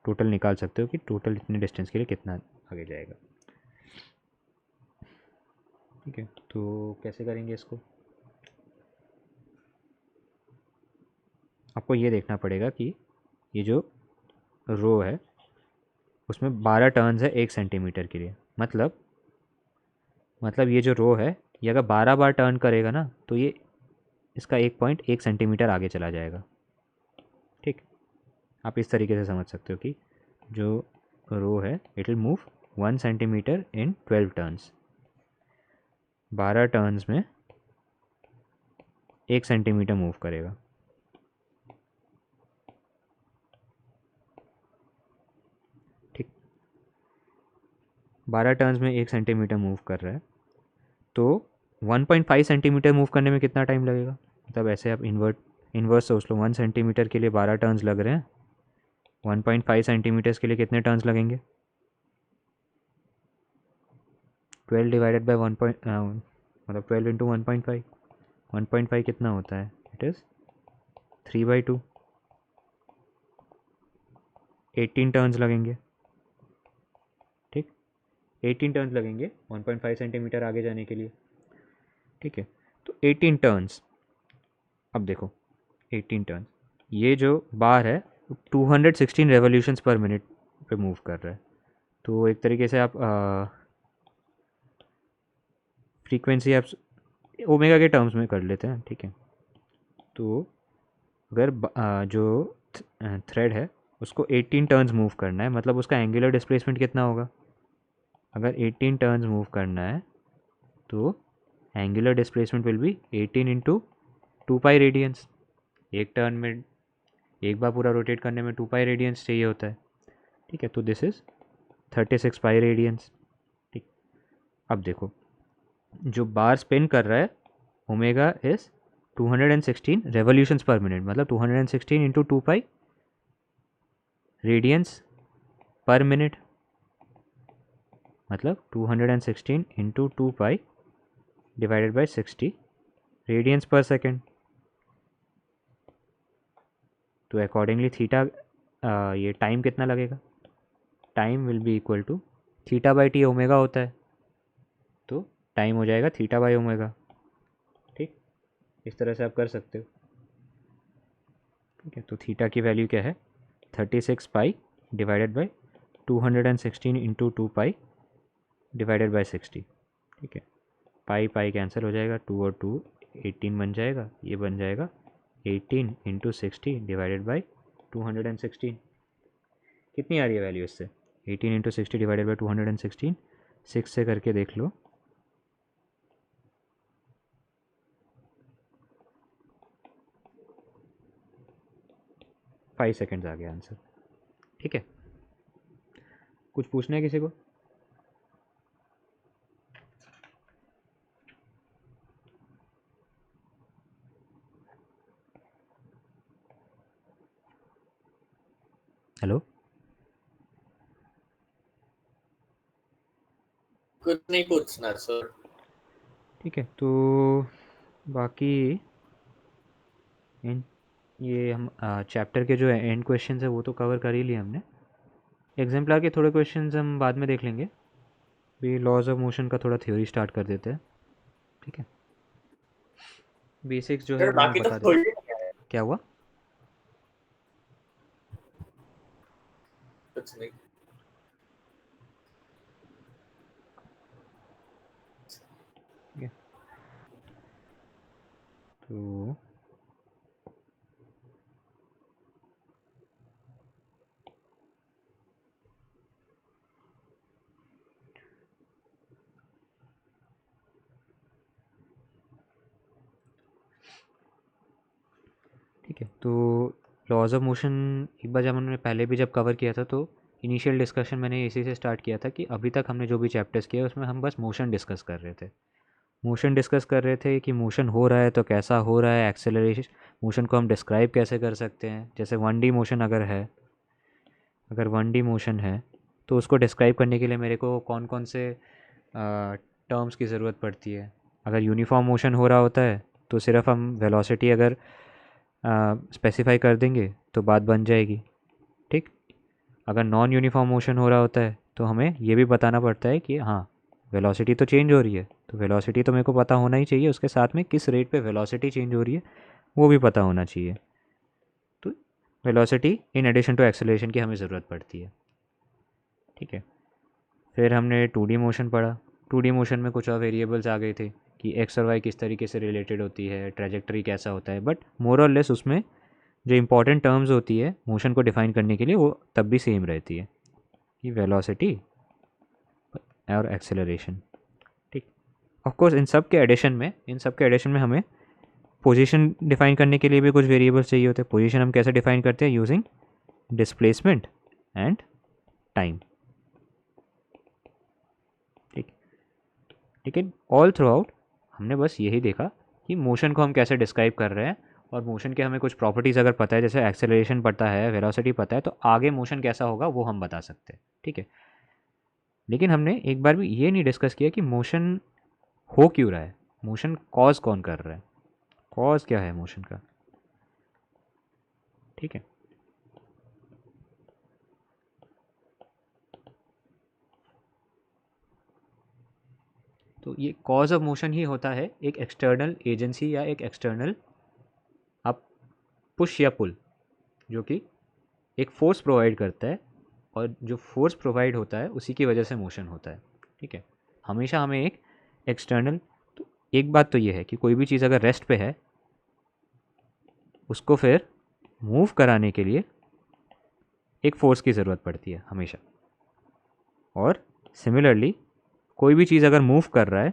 टोटल निकाल सकते हो कि टोटल इतने डिस्टेंस के लिए कितना आगे जाएगा। ठीक है, तो कैसे करेंगे इसको, आपको ये देखना पड़ेगा कि ये जो रो है उसमें 12 टर्न्स है 1 सेंटीमीटर के लिए। मतलब ये जो रो है, ये अगर 12 बार टर्न करेगा ना तो ये इसका 1.1 सेंटीमीटर आगे चला जाएगा। ठीक, आप इस तरीके से समझ सकते हो कि जो रो है it will move 1 centimetre in 12 turns. 12 turns में 1 सेंटीमीटर मूव करेगा। ठीक, 12 टर्न्स में 1 सेंटीमीटर मूव कर रहा है, तो 1.5 सेंटीमीटर मूव करने में कितना टाइम लगेगा। मतलब ऐसे आप इन्वर्स सोच लो, 1 सेंटीमीटर के लिए 12 टर्न्स लग रहे हैं, 1.5 सेंटीमीटर्स के लिए कितने टर्न्स लगेंगे। 12 डिवाइडेड बाई 1 पॉइंट मतलब 12 इंटू 1.5, 1.5 कितना होता है, इट इज़ 3/2, 18 टर्न्स लगेंगे, ठीक, 18 टर्न्स लगेंगे 1.5 सेंटीमीटर आगे जाने के लिए, ठीक है। तो 18 टर्न्स, अब देखो 18 टर्न्स, ये जो बार है 216 रेवोल्यूशंस पर मिनट पे मूव कर रहा है। तो एक तरीके से आप फ्रीक्वेंसी आप ओमेगा के टर्म्स में कर लेते हैं, ठीक है। तो अगर जो थ्रेड है उसको 18 टर्न्स मूव करना है, मतलब उसका एंगुलर डिस्प्लेसमेंट कितना होगा, अगर 18 टर्न्स मूव करना है तो angular displacement will be 18 into 2 pi radiance. एक टर्न में, एक बार पूरा रोटेट करने में 2 पाई रेडियंस चाहिए होता है, ठीक है। तो दिस इज़ 36 पाई रेडियंस, ठीक। अब देखो जो बार स्पिन कर रहा है omega is 216 revolutions per minute, मतलब 216 into 2 pi radians per minute, मतलब 216 into 2 pi divided by 60 radians per second. तो अकॉर्डिंगली थीटा, ये टाइम कितना लगेगा, time will be equal to theta by t omega होता है, तो टाइम हो जाएगा थीटा बाई ओमेगा, ठीक। इस तरह से आप कर सकते हो, ठीक है। तो थीटा की वैल्यू क्या है, 36 पाई divided by 216 into 2 pi divided by 60, ठीक है। पाई पाई कैंसिल हो जाएगा, 2 और 2 18 बन जाएगा, ये बन जाएगा 18 इंटू 60 डिवाइडेड बाई 216। कितनी आ रही है वैल्यू इससे, 18 इंटू 60 डिवाइडेड बाई 216, 6 से करके देख लो, 5 सेकेंड्स आ गया आंसर, ठीक है। कुछ पूछना है किसी को, हेलो? कुछ नहीं पूछना सर। ठीक है, तो बाकी ये हम चैप्टर के जो एंड क्वेश्चंस है वो तो कवर कर ही लिए हमने। एग्जाम्पलर के थोड़े क्वेश्चंस हम बाद में देख लेंगे, भी लॉज ऑफ मोशन का थोड़ा थ्योरी स्टार्ट कर देते हैं, ठीक है। बेसिक्स जो है सर वो मैं बाकी तो बता देता थोड़ी हूँ। क्या हुआ? कुछ नहीं। ठीक है, तो ठीक है, तो लॉज ऑफ मोशन एक बार जब हमने पहले भी जब कवर किया था तो इनिशियल डिस्कशन मैंने इसी से स्टार्ट किया था कि अभी तक हमने जो भी चैप्टर्स किए उसमें हम बस मोशन डिस्कस कर रहे थे। मोशन डिस्कस कर रहे थे कि मोशन हो रहा है तो कैसा हो रहा है, एक्सेलरेशन मोशन को हम डिस्क्राइब कैसे कर सकते हैं। जैसे 1D मोशन अगर है, अगर 1D मोशन है तो उसको डिस्क्राइब करने के लिए मेरे को कौन कौन से टर्म्स की ज़रूरत पड़ती है। अगर यूनिफॉर्म मोशन हो रहा होता है तो सिर्फ हम वेलोसिटी अगर स्पेसिफाई कर देंगे तो बात बन जाएगी, ठीक। अगर नॉन यूनिफॉर्म मोशन हो रहा होता है तो हमें ये भी बताना पड़ता है कि हाँ वेलोसिटी तो चेंज हो रही है, तो वेलोसिटी तो मेरे को पता होना ही चाहिए, उसके साथ में किस रेट पे वेलोसिटी चेंज हो रही है वो भी पता होना चाहिए। तो velocity in addition to acceleration की हमें ज़रूरत पड़ती है, ठीक है। फिर हमने 2D मोशन पढ़ा। 2D मोशन में कुछ और वेरिएबल्स आ गए थे कि एक्स और वाई किस तरीके से रिलेटेड होती है, ट्रेजेक्टरी कैसा होता है, बट मोर और लेस उसमें जो इंपॉर्टेंट टर्म्स होती है मोशन को डिफाइन करने के लिए वो तब भी सेम रहती है कि वेलोसिटी और एक्सेलरेशन, ठीक। ऑफ कोर्स इन सब के एडिशन में हमें पोजीशन डिफाइन करने के लिए भी कुछ वेरिएबल्स चाहिए होते हैं। पोजीशन हम कैसे डिफाइन करते हैं, यूजिंग डिस्प्लेसमेंट एंड टाइम, ठीक। लेकिन ऑल थ्रू आउट हमने बस यही देखा कि मोशन को हम कैसे डिस्क्राइब कर रहे हैं, और मोशन के हमें कुछ प्रॉपर्टीज़ अगर पता है, जैसे एक्सेलरेशन पता है, वेलोसिटी पता है, तो आगे मोशन कैसा होगा वो हम बता सकते हैं, ठीक है। लेकिन हमने एक बार भी ये नहीं डिस्कस किया कि मोशन हो क्यों रहा है, मोशन कॉज कौन कर रहा है। कॉज क्या है मोशन का, ठीक है। तो ये कॉज ऑफ मोशन ही होता है एक एक्सटर्नल एजेंसी या एक एक्सटर्नल आप पुश या पुल, जो कि एक फोर्स प्रोवाइड करता है, और जो फोर्स प्रोवाइड होता है उसी की वजह से मोशन होता है, ठीक है। हमेशा हमें एक एक्सटर्नल, तो एक बात तो ये है कि कोई भी चीज़ अगर रेस्ट पे है उसको फिर मूव कराने के लिए एक फोर्स की ज़रूरत पड़ती है हमेशा। और सिमिलरली कोई भी चीज़ अगर मूव कर रहा है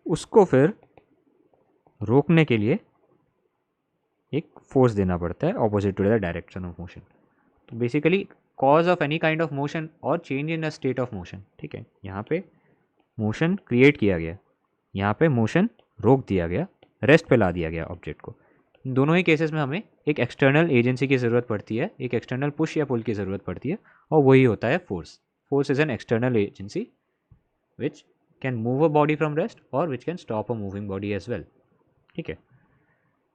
उसको फिर रोकने के लिए एक फोर्स देना पड़ता है opposite to the direction of motion. तो basically cause of any kind of motion और change in the state of motion, ठीक है। यहाँ पे मोशन क्रिएट किया गया, यहाँ पे मोशन रोक दिया गया, रेस्ट पे ला दिया गया ऑब्जेक्ट को। दोनों ही केसेस में हमें एक एक्सटर्नल एजेंसी की ज़रूरत पड़ती है, एक एक्सटर्नल पुश या पुल की ज़रूरत पड़ती है, और वही होता है force. Force is an external agency which can move a body from rest और which can stop a moving body as well, ठीक है।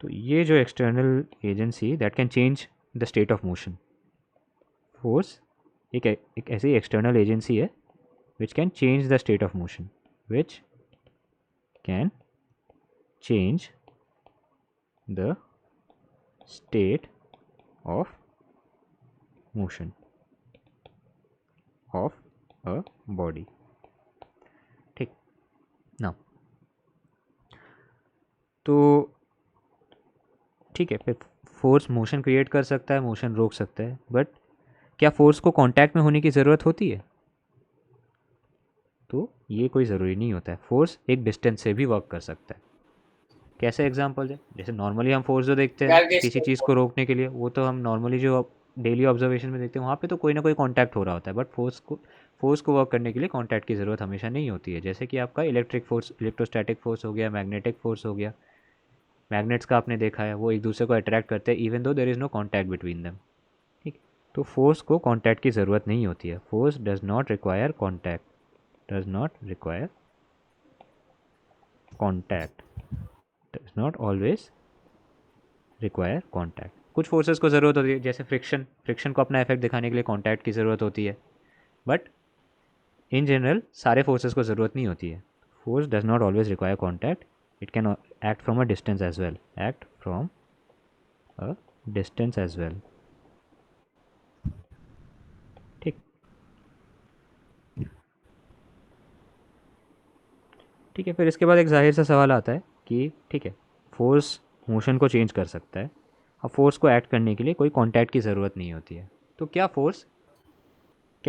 तो ये जो external agency that can change the state of motion, force एक ऐसी external agency है which can change the state of motion, which can change the state of motion of a body, ठीक ना। तो ठीक है, फिर फोर्स मोशन क्रिएट कर सकता है, मोशन रोक सकता है, बट क्या फोर्स को कांटेक्ट में होने की ज़रूरत होती है? तो ये कोई ज़रूरी नहीं होता है, फोर्स एक डिस्टेंस से भी वर्क कर सकता है। कैसे एग्जांपल है? जैसे नॉर्मली हम फोर्स जो देखते हैं यार किसी चीज़ को रोकने के लिए, वो तो हम नॉर्मली जो डेली ऑब्जर्वेशन में देखते हैं वहाँ पे तो कोई ना कोई कांटेक्ट हो रहा होता है, बट फोर्स को वर्क करने के लिए कांटेक्ट की ज़रूरत हमेशा नहीं होती है। जैसे कि आपका इलेक्ट्रिक फोर्स, इलेक्ट्रोस्टैटिक फोर्स हो गया, मैग्नेटिक फोर्स हो गया। मैग्नेट्स का आपने देखा है, वो एक दूसरे को अट्रैक्ट करते हैं even though there is no contact between them, ठीक। तो फोर्स को कॉन्टैक्ट की ज़रूरत नहीं होती है, force does not require contact, does not require contact, does not always require contact. कुछ फोर्सेस को ज़रूरत होती है, जैसे फ्रिक्शन, फ्रिक्शन को अपना इफेक्ट दिखाने के लिए कॉन्टैक्ट की ज़रूरत होती है, बट इन जनरल सारे फोर्सेस को ज़रूरत नहीं होती है। Force does not always require contact, it can act from a distance as well, act from a distance as well, ठीक। ठीक है, फिर इसके बाद एक जाहिर सा सवाल आता है कि ठीक है, फोर्स मोशन को चेंज कर सकता है, अब फोर्स को एक्ट करने के लिए कोई कांटेक्ट की ज़रूरत नहीं होती है, तो क्या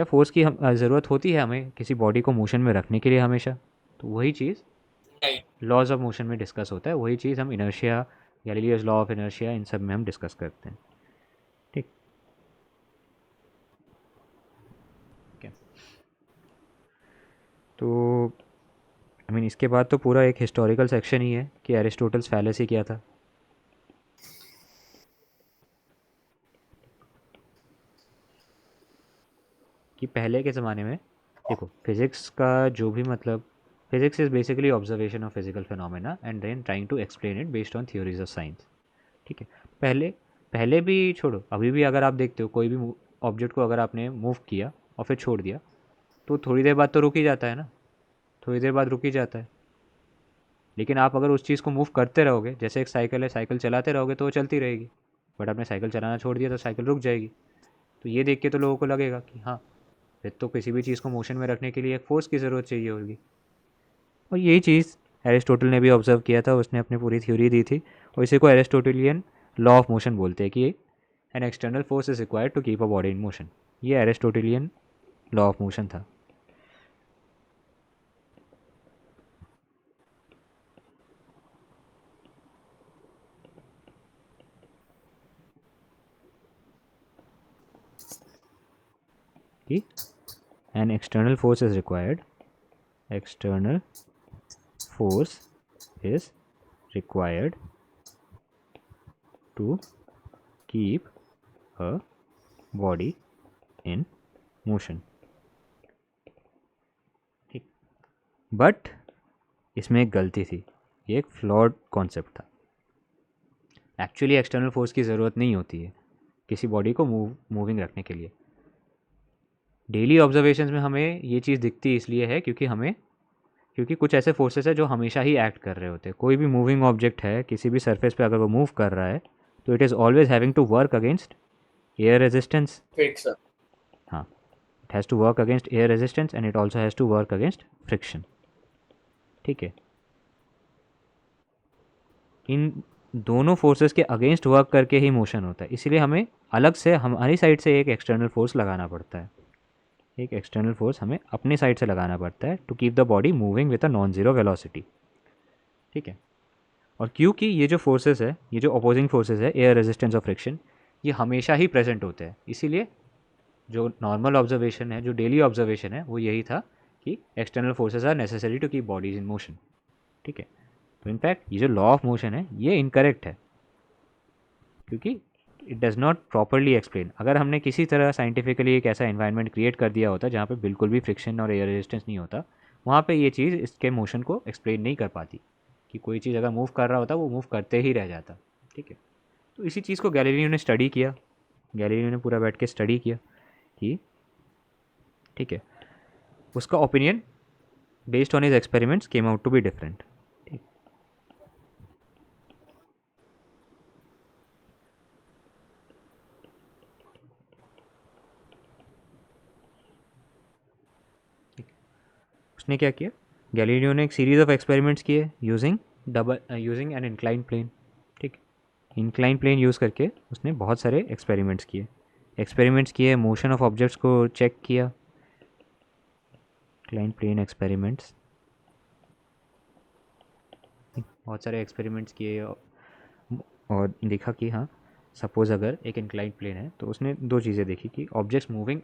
फोर्स की हम ज़रूरत होती है हमें किसी बॉडी को मोशन में रखने के लिए हमेशा? तो वही चीज़ नहीं। लॉज ऑफ मोशन में डिस्कस होता है, वही चीज़ हम inertia, Galileo's law of inertia, इन सब में हम डिस्कस करते हैं, ठीक। ठीक है, तो आई मीन इसके बाद तो पूरा एक हिस्टोरिकल सेक्शन ही है कि एरिस्टोटल्स फैलेसी क्या था। कि पहले के ज़माने में देखो, फिज़िक्स का जो भी मतलब, physics is basically observation of physical phenomena and then trying to explain it based on theories of science, ठीक है। पहले पहले भी छोड़ो, अभी भी अगर आप देखते हो कोई भी ऑब्जेक्ट को अगर आपने मूव किया और फिर छोड़ दिया तो थोड़ी देर बाद तो रुक ही जाता है ना, थोड़ी देर बाद रुक ही जाता है। लेकिन आप अगर उस चीज़ को मूव करते रहोगे, जैसे एक साइकिल है, साइकिल चलाते रहोगे तो वो चलती रहेगी, बट आपने साइकिल चलाना छोड़ दिया तो साइकिल रुक जाएगी। तो ये देख के तो लोगों को लगेगा कि हाँ, फिर तो किसी भी चीज़ को मोशन में रखने के लिए एक फोर्स की ज़रूरत चाहिए होगी। और यही चीज़ एरिस्टोटल ने भी ऑब्जर्व किया था, उसने अपनी पूरी थ्योरी दी थी, और इसी को एरिस्टोटलियन लॉ ऑफ मोशन बोलते हैं कि an external force is required to keep a body in motion. ये एरिस्टोटलियन लॉ ऑफ मोशन था, कि an external force is required, external force is required to keep a body in motion, ठीक। But इसमें एक गलती थी, ये एक फ्लॉड कॉन्सेप्ट था। एक्चुअली एक्सटर्नल फोर्स की ज़रूरत नहीं होती है किसी बॉडी को मूविंग रखने के लिए। डेली ऑब्जर्वेशंस में हमें ये चीज़ दिखती इसलिए है क्योंकि कुछ ऐसे फोर्सेस है जो हमेशा ही एक्ट कर रहे होते हैं। कोई भी मूविंग ऑब्जेक्ट है किसी भी सरफेस पे अगर वो मूव कर रहा है तो it is always having to work against air resistance. Friction. हाँ, it has to work against air resistance and it also has to work against friction. ठीक है, इन दोनों फोर्सेस के अगेंस्ट वर्क करके ही मोशन होता है, इसीलिए हमें अलग से हमारी साइड से एक एक्सटर्नल फोर्स लगाना पड़ता है। एक एक्सटर्नल फोर्स हमें अपनी साइड से लगाना पड़ता है to keep the body moving with a non zero velocity. ठीक है, और क्योंकि ये जो फोर्सेस है, ये जो अपोजिंग फोर्सेस है, एयर रेजिस्टेंस और फ्रिक्शन, ये हमेशा ही प्रेजेंट होते हैं। इसीलिए जो नॉर्मल ऑब्जर्वेशन है, जो डेली ऑब्जर्वेशन है, वो यही था कि external forces are necessary to keep bodies in motion. ठीक है, तो इनफैक्ट ये जो लॉ ऑफ मोशन है ये इनकरेक्ट है क्योंकि it does not properly explain. अगर हमने किसी तरह साइंटिफिकली एक ऐसा एनवायरनमेंट क्रिएट कर दिया होता जहाँ पे बिल्कुल भी फ्रिक्शन और एयर रेजिस्टेंस नहीं होता, वहाँ पे ये चीज़ इसके मोशन को एक्सप्लेन नहीं कर पाती कि कोई चीज़ अगर मूव कर रहा होता वो मूव करते ही रह जाता। ठीक है, तो इसी चीज़ को गैलीलियो ने स्टडी किया। गैलीलियो ने पूरा बैठ के स्टडी किया कि ठीक है, उसका opinion based on his experiments came out to be different. उसने क्या किया, गैलीलियो ने एक सीरीज ऑफ एक्सपेरिमेंट्स किए यूजिंग एन इंक्लाइन प्लेन। ठीक, इंक्लाइन प्लेन यूज़ करके उसने बहुत सारे एक्सपेरिमेंट्स किए, मोशन ऑफ ऑब्जेक्ट्स को चेक किया। इंक्लाइन प्लेन एक्सपेरिमेंट्स, बहुत सारे एक्सपेरिमेंट्स किए और देखा कि हाँ, सपोज़ अगर एक इंक्लाइन प्लेन है तो उसने दो चीज़ें देखी कि ऑब्जेक्ट्स मूविंग,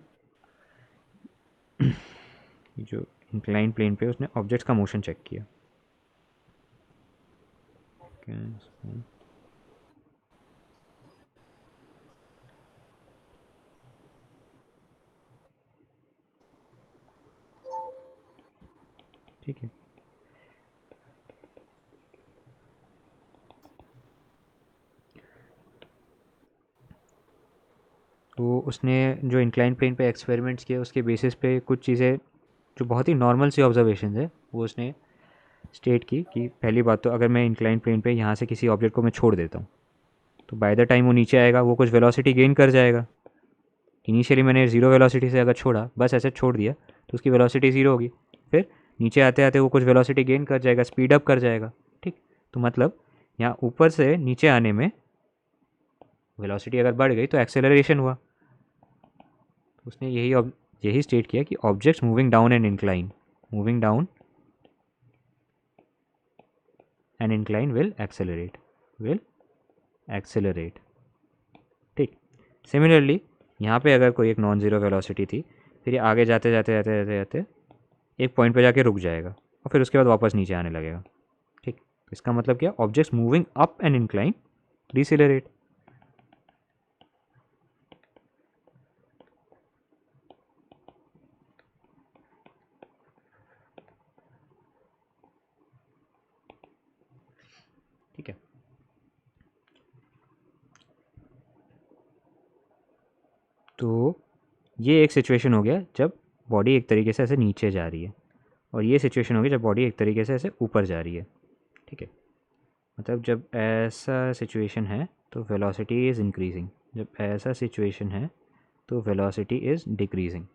जो इंक्लाइन प्लेन पे उसने ऑब्जेक्ट्स का मोशन चेक किया। ठीक है, तो उसने जो इंक्लाइन प्लेन पे एक्सपेरिमेंट्स किए उसके बेसिस पे कुछ चीज़ें जो बहुत ही नॉर्मल सी ऑब्जर्वेशन है वो उसने स्टेट की कि पहली बात तो अगर मैं इंक्लाइन प्लेन पे यहाँ से किसी ऑब्जेक्ट को मैं छोड़ देता हूँ तो बाय द टाइम वो नीचे आएगा वो कुछ वेलोसिटी गेन कर जाएगा। इनिशियली मैंने ज़ीरो वेलोसिटी से अगर छोड़ा, बस ऐसे छोड़ दिया, तो उसकी वेलोसिटी ज़ीरो होगी। फिर नीचे आते आते वो कुछ वेलोसिटी गेन कर जाएगा, स्पीड अप कर जाएगा। ठीक, तो मतलब यहाँ ऊपर से नीचे आने में वेलोसिटी अगर बढ़ गई तो एक्सेलरेशन हुआ। उसने यही स्टेट किया कि objects moving down and incline will accelerate. ठीक, सिमिलरली यहाँ पे अगर कोई एक नॉन ज़ीरो वेलोसिटी थी, फिर ये आगे जाते जाते जाते जाते जाते एक पॉइंट पे जाके रुक जाएगा और फिर उसके बाद वापस नीचे आने लगेगा। ठीक, इसका मतलब क्या, objects moving up and incline decelerate. ठीक है, तो ये एक सिचुएशन हो गया जब बॉडी एक तरीके से ऐसे नीचे जा रही है, और ये सिचुएशन हो गई जब बॉडी एक तरीके से ऐसे ऊपर जा रही है। ठीक है, मतलब जब ऐसा सिचुएशन है तो वेलोसिटी इज़ इंक्रीजिंग, जब ऐसा सिचुएशन है तो वेलोसिटी इज़ डिक्रीजिंग।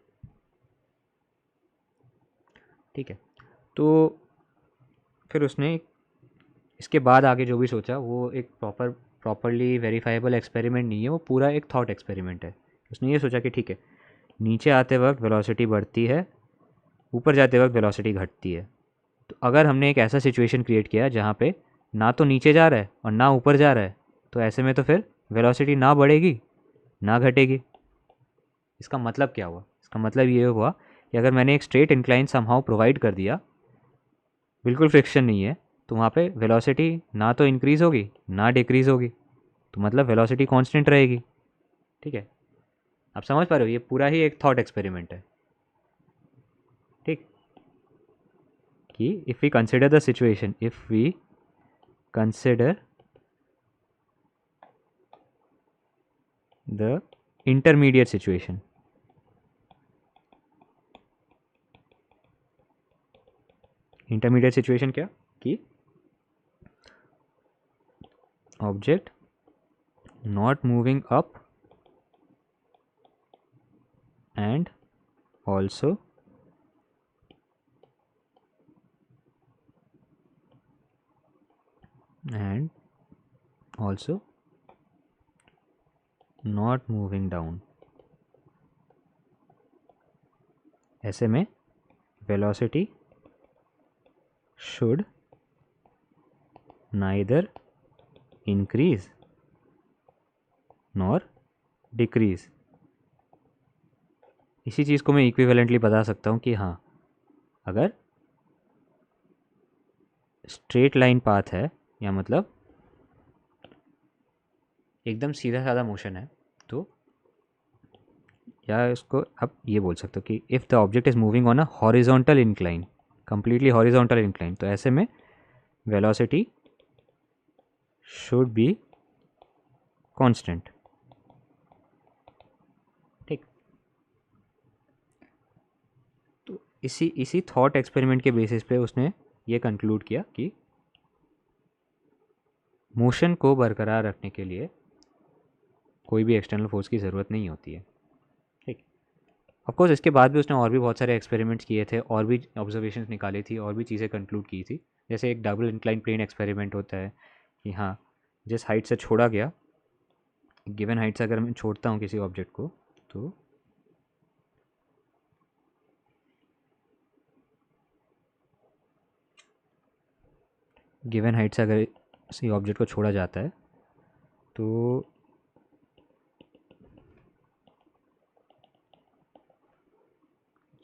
ठीक है, तो फिर उसने इसके बाद आगे जो भी सोचा वो एक प्रॉपरली वेरीफाइबल एक्सपेरिमेंट नहीं है, वो पूरा एक थॉट एक्सपेरिमेंट है। उसने ये सोचा कि ठीक है, नीचे आते वक्त वेलोसिटी बढ़ती है, ऊपर जाते वक्त वेलोसिटी घटती है। तो अगर हमने एक ऐसा सिचुएशन क्रिएट किया जहाँ पे ना तो नीचे जा रहा है और ना ऊपर जा रहा है, तो ऐसे में तो फिर वेलोसिटी ना बढ़ेगी ना घटेगी। इसका मतलब क्या हुआ, इसका मतलब ये हुआ कि अगर मैंने एक स्ट्रेट इंक्लाइन समहाउ प्रोवाइड कर दिया, बिल्कुल फ्रिक्शन नहीं है, तो वहाँ पे वेलोसिटी ना तो इंक्रीज़ होगी ना डिक्रीज़ होगी, तो मतलब वेलोसिटी कांस्टेंट रहेगी। ठीक है, आप समझ पा रहे हो, ये पूरा ही एक थॉट एक्सपेरिमेंट है। ठीक, कि if we consider the situation, if we consider the intermediate situation, intermediate situation क्या कि object not moving up and also not moving down. ऐसे में velocity should neither increase nor decrease. इसी चीज़ को मैं इक्विवेलेंटली बता सकता हूँ कि हाँ, अगर स्ट्रेट लाइन पाथ है या मतलब एकदम सीधा साधा मोशन है, तो या इसको आप ये बोल सकते हो कि if the object is moving on a horizontal incline, completely horizontal incline, तो ऐसे में वेलोसिटी शुड बी कांस्टेंट. ठीक, तो इसी थॉट एक्सपेरिमेंट के बेसिस पे उसने ये कंक्लूड किया कि मोशन को बरकरार रखने के लिए कोई भी एक्सटर्नल फोर्स की ज़रूरत नहीं होती है. ठीक, ऑफकोर्स इसके बाद भी उसने और भी बहुत सारे एक्सपेरिमेंट्स किए थे, और भी ऑब्जर्वेशंस निकाली थी, और भी चीज़ें कंक्लूड की थी. जैसे एक डबल इंक्लाइन प्लेन एक्सपेरिमेंट होता है कि हाँ, जिस हाइट से छोड़ा गया, गिवन हाइट से अगर मैं छोड़ता हूँ किसी ऑब्जेक्ट को, तो गिवन हाइट से अगर किसी ऑब्जेक्ट को छोड़ा जाता है तो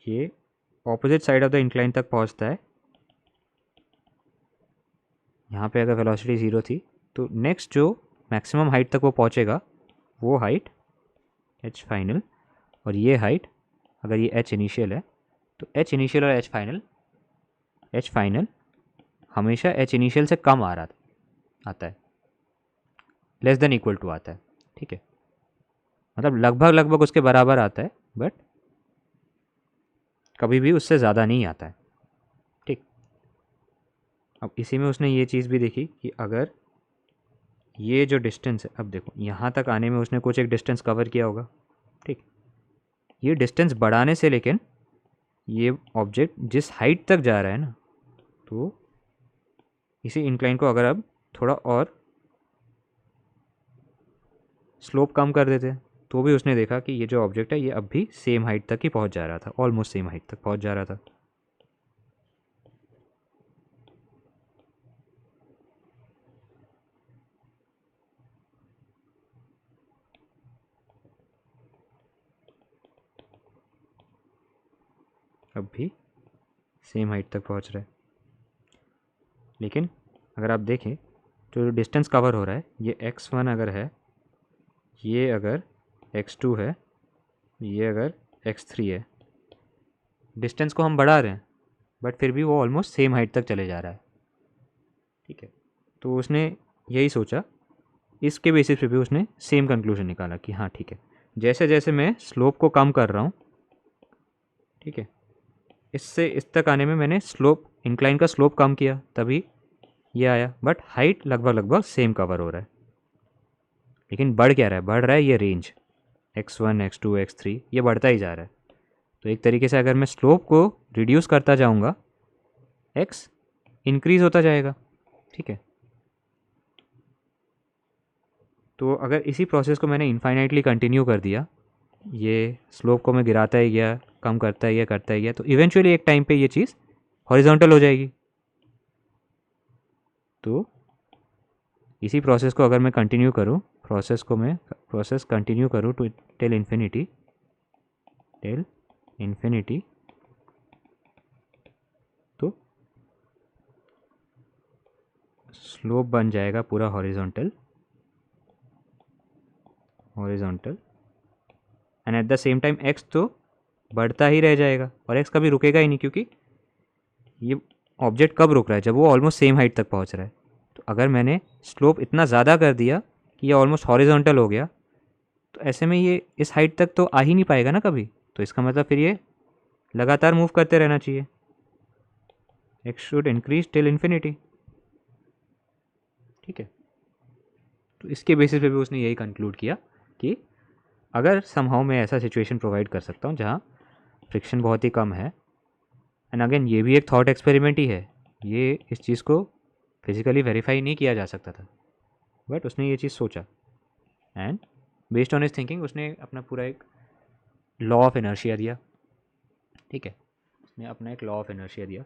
ये opposite side of the incline तक पहुंचता है. यहाँ पे अगर वेलोसिटी 0 थी, तो नेक्स्ट जो मैक्सिमम हाइट तक वो पहुँचेगा वो हाइट h फाइनल, और ये हाइट अगर ये h इनिशियल है तो h इनिशियल और h फाइनल हमेशा h इनिशियल से कम आता है, लेस देन इक्वल टू आता है. ठीक है, मतलब लगभग उसके बराबर आता है, बट कभी भी उससे ज़्यादा नहीं आता है. ठीक, अब इसी में उसने ये चीज़ भी देखी कि अगर ये जो डिस्टेंस है, अब देखो यहाँ तक आने में उसने कुछ एक डिस्टेंस कवर किया होगा. ठीक, ये डिस्टेंस बढ़ाने से लेकिन ये ऑब्जेक्ट जिस हाइट तक जा रहा है ना, तो इसी इंक्लाइन को अगर अब थोड़ा और स्लोप कम कर देते हैं, तो भी उसने देखा कि ये जो ऑब्जेक्ट है ये अब भी सेम हाइट तक ही पहुंच जा रहा था, ऑलमोस्ट सेम हाइट तक पहुंच जा रहा था. अब भी सेम हाइट तक पहुंच रहा है. लेकिन अगर आप देखें तो डिस्टेंस कवर हो रहा है, ये x1 अगर है, ये अगर x2 है, ये अगर x3 है, डिस्टेंस को हम बढ़ा रहे हैं बट फिर भी वो ऑलमोस्ट सेम हाइट तक चले जा रहा है. ठीक है, तो उसने यही सोचा, इसके बेसिस पे भी उसने सेम कंक्लूजन निकाला कि हाँ ठीक है, जैसे जैसे मैं स्लोप को कम कर रहा हूँ, ठीक है, इससे इस तक आने में मैंने स्लोप, इंक्लाइन का स्लोप कम किया, तभी ये आया, बट हाइट लगभग सेम कवर हो रहा है. लेकिन बढ़ क्या रहा है, बढ़ रहा है ये रेंज x1 x2 x3, ये बढ़ता ही जा रहा है. तो एक तरीके से अगर मैं स्लोप को रिड्यूस करता जाऊंगा, x इंक्रीज होता जाएगा. ठीक है, तो अगर इसी प्रोसेस को मैंने इनफाइनाइटली कंटिन्यू कर दिया, ये स्लोप को मैं गिराता ही गया, कम करता ही गया, तो इवेंचुअली एक टाइम पे ये चीज़ हॉरिजॉन्टल हो जाएगी. तो इसी प्रोसेस को अगर मैं कंटिन्यू करूँ, प्रोसेस कंटिन्यू करूँ टू टिल इन्फिनिटी, तो स्लोप बन जाएगा पूरा horizontal, and at the same time x तो बढ़ता ही रह जाएगा, और एक्स कभी रुकेगा ही नहीं, क्योंकि ये ऑब्जेक्ट कब रुक रहा है, जब वो ऑलमोस्ट सेम हाइट तक पहुंच रहा है। तो अगर मैंने स्लोप इतना ज़्यादा कर दिया कि ये ऑलमोस्ट हॉरिजॉन्टल हो गया, तो ऐसे में ये इस हाइट तक तो आ ही नहीं पाएगा ना कभी। तो इसका मतलब फिर ये लगातार मूव करते रहना चाहिए, x should increase till infinity. ठीक है, तो इसके बेसिस पे भी उसने यही कंक्लूड किया कि अगर समहाउ मैं ऐसा सिचुएशन प्रोवाइड कर सकता हूँ जहाँ फ्रिक्शन बहुत ही कम है, एंड अगेन ये भी एक थॉट एक्सपेरिमेंट ही है, ये इस चीज़ को फिजिकली वेरीफाई नहीं किया जा सकता था, बट उसने ये चीज़ सोचा, and based on his thinking उसने अपना पूरा एक लॉ ऑफ इनर्शिया दिया। ठीक है, उसने अपना एक लॉ ऑफ इनर्शिया दिया।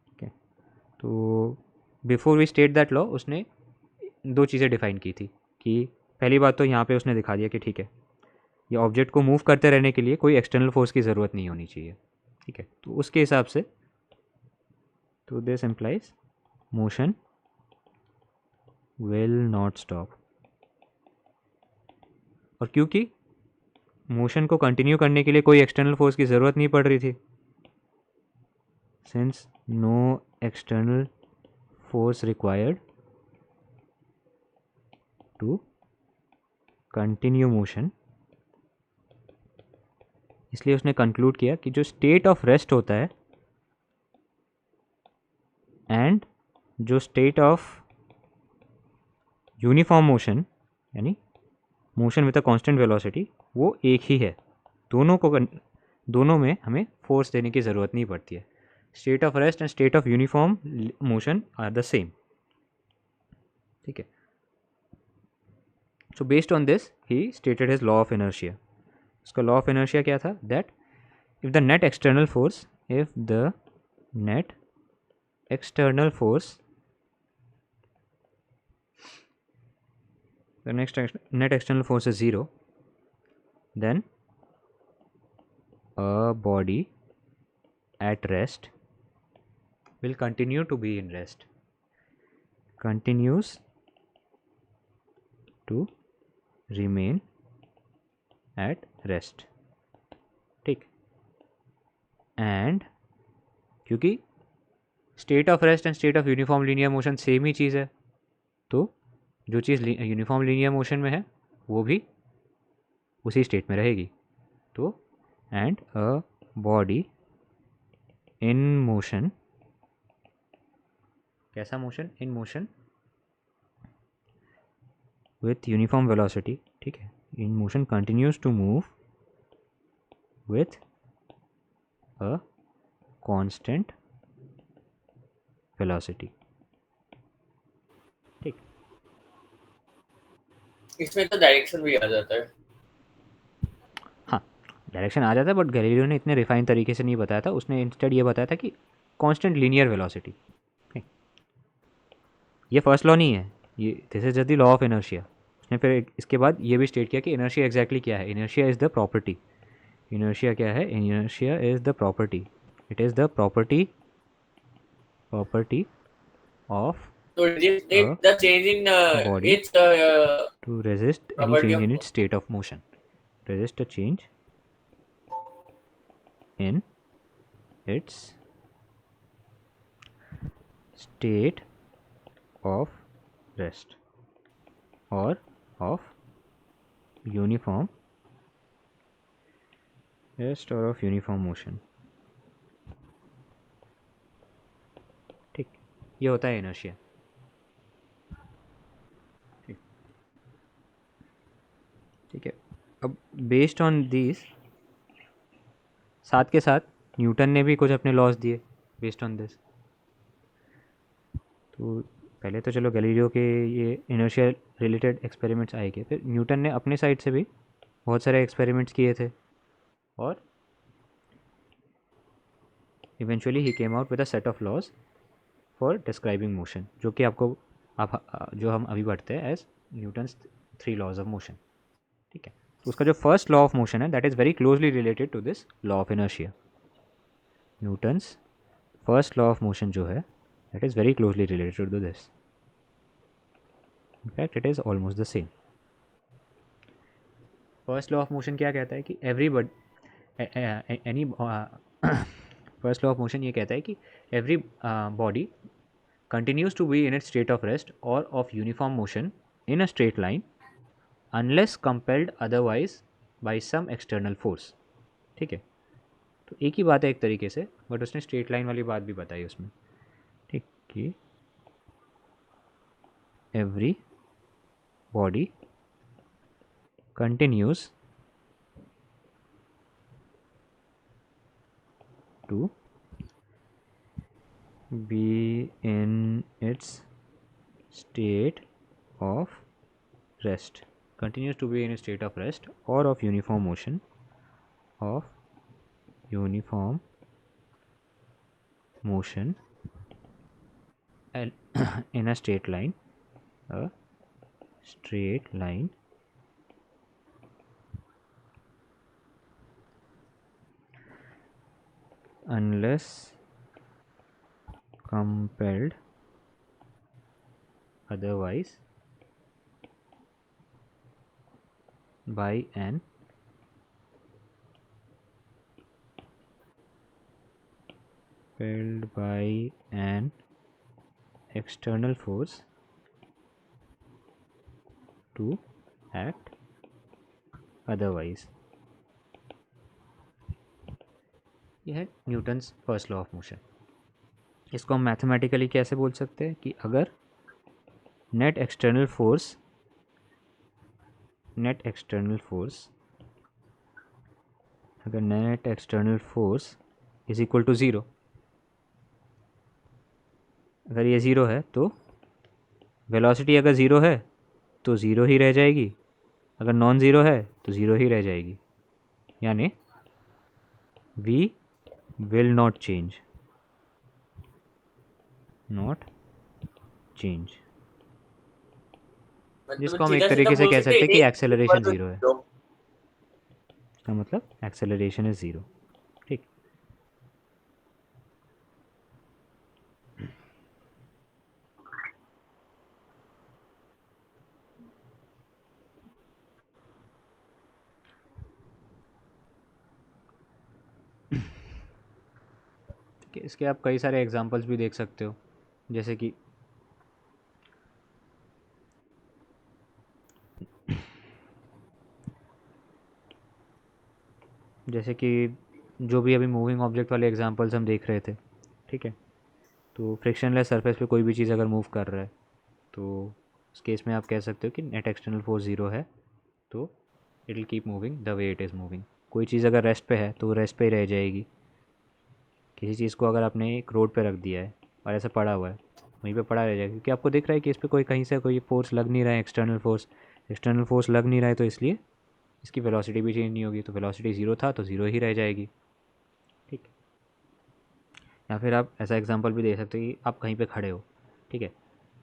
ठीक है, तो before we state that law उसने दो चीज़ें डिफाइन की थी कि पहली बात तो यहाँ पे उसने दिखा दिया कि ठीक है, ये ऑब्जेक्ट को मूव करते रहने के लिए कोई एक्सटर्नल फोर्स की ज़रूरत नहीं होनी चाहिए। ठीक है, तो उसके हिसाब से तो this implies motion will not stop. और क्योंकि मोशन को कंटिन्यू करने के लिए कोई एक्सटर्नल फोर्स की ज़रूरत नहीं पड़ रही थी, since no external force required to continue motion, इसलिए उसने कंक्लूड किया कि जो स्टेट ऑफ रेस्ट होता है एंड जो स्टेट ऑफ यूनिफॉर्म मोशन यानी motion with a constant velocity वो एक ही है। दोनों में हमें फोर्स देने की ज़रूरत नहीं पड़ती है। State of rest and state of uniform motion are the same. ठीक है, so based on this he stated his law of inertia. उसका लॉ ऑफ इनर्शिया क्या था, that if the net external force the net external force is 0, then a body at rest will continue to be in rest, continues to remain at rest. ठीक, and क्योंकि state of rest and state of uniform linear motion same ही चीज़ है, तो जो चीज़ uniform linear motion में है वो भी उसी स्टेट में रहेगी। तो and a body in motion, कैसा motion, in motion with uniform velocity. ठीक है, in motion continues to move with a constant velocity. ठीक, इसमें तो डायरेक्शन भी आ जाता है। हाँ डायरेक्शन आ जाता है, बट गैलीलियो ने इतने रिफाइन तरीके से नहीं बताया था। उसने इंस्टेड ये बताया था कि कांस्टेंट लीनियर वेलोसिटी। ये फर्स्ट लॉ नहीं है, ये this is just the law of inertia. उसने फिर इसके बाद ये भी स्टेट किया कि इनर्शिया एग्जैक्टली क्या है। Inertia is the property, inertia क्या है, inertia is the property, it is the property of तो अ the change in body its to resist any property change of in its state of motion, resist a change in its state of rest or of uniform rest or of uniform motion। ठीक, ये होता है inertia. ठीक है, अब based on this, साथ के साथ न्यूटन ने भी कुछ अपने लॉज दिए बेस्ड ऑन दिस। तो पहले तो चलो गैलीलियो के ये इनर्शिया रिलेटेड एक्सपेरिमेंट्स आएंगे, फिर न्यूटन ने अपने साइड से भी बहुत सारे एक्सपेरिमेंट्स किए थे, और eventually he came out with a set of laws for describing motion, जो कि आपको जो हम अभी पढ़ते हैं as Newton's 3 laws of motion. ठीक है, तो उसका जो फर्स्ट लॉ ऑफ मोशन है that is very closely related to this law of inertia. Newton's first law of motion जो है that is very closely related to this, in fact it is almost the same। First law of motion क्या कहता है कि every any first law of motion ये कहता है कि every body continues to be in its state of rest or of uniform motion in a straight line unless compelled otherwise by some external force. ठीक है, तो एक ही बात है एक तरीके से, बट उसने स्ट्रेट लाइन वाली बात भी बताई उसमें. ठीक, कि every body continues to be in its state of rest, continues to be in a state of rest or of uniform motion in a straight line unless compelled otherwise by an external force to act otherwise. यह है Newton's first law of motion. इसको हम mathematically कैसे बोल सकते हैं कि अगर net external force is equal to zero, अगर ये ज़ीरो है तो वेलोसिटी अगर ज़ीरो है तो ज़ीरो ही रह जाएगी, अगर नॉन ज़ीरो है तो ज़ीरो ही रह जाएगी, यानी v will not change. जिसको हम एक तरीके से कह सकते हैं कि एक्सेलरेशन ज़ीरो है. इसका मतलब एक्सेलरेशन इज ज़ीरो. ठीक, इसके आप कई सारे एग्जांपल्स भी देख सकते हो, जैसे कि जो भी अभी मूविंग ऑब्जेक्ट वाले एग्जांपल्स हम देख रहे थे. ठीक है, तो फ्रिक्शनलेस सरफेस पे कोई भी चीज़ अगर मूव कर रहा है तो उस केस में आप कह सकते हो कि नेट एक्सटर्नल फोर्स ज़ीरो है, तो it will keep moving the way it is moving. कोई चीज़ अगर रेस्ट पे है तो वो रेस्ट पे ही रह जाएगी. किसी चीज़ को अगर आपने एक रोड पे रख दिया है और ऐसा पड़ा हुआ है, वहीं पे पड़ा रह जाएगा, क्योंकि आपको दिख रहा है कि इस पर कोई कहीं से कोई फोर्स लग नहीं रहा है, एक्सटर्नल फोर्स लग नहीं रहा है, तो इसलिए इसकी वेलोसिटी भी चेंज नहीं होगी. तो वेलोसिटी ज़ीरो था तो ज़ीरो ही रह जाएगी. ठीक, या फिर आप ऐसा एग्जांपल भी दे सकते हो कि आप कहीं पे खड़े हो. ठीक है,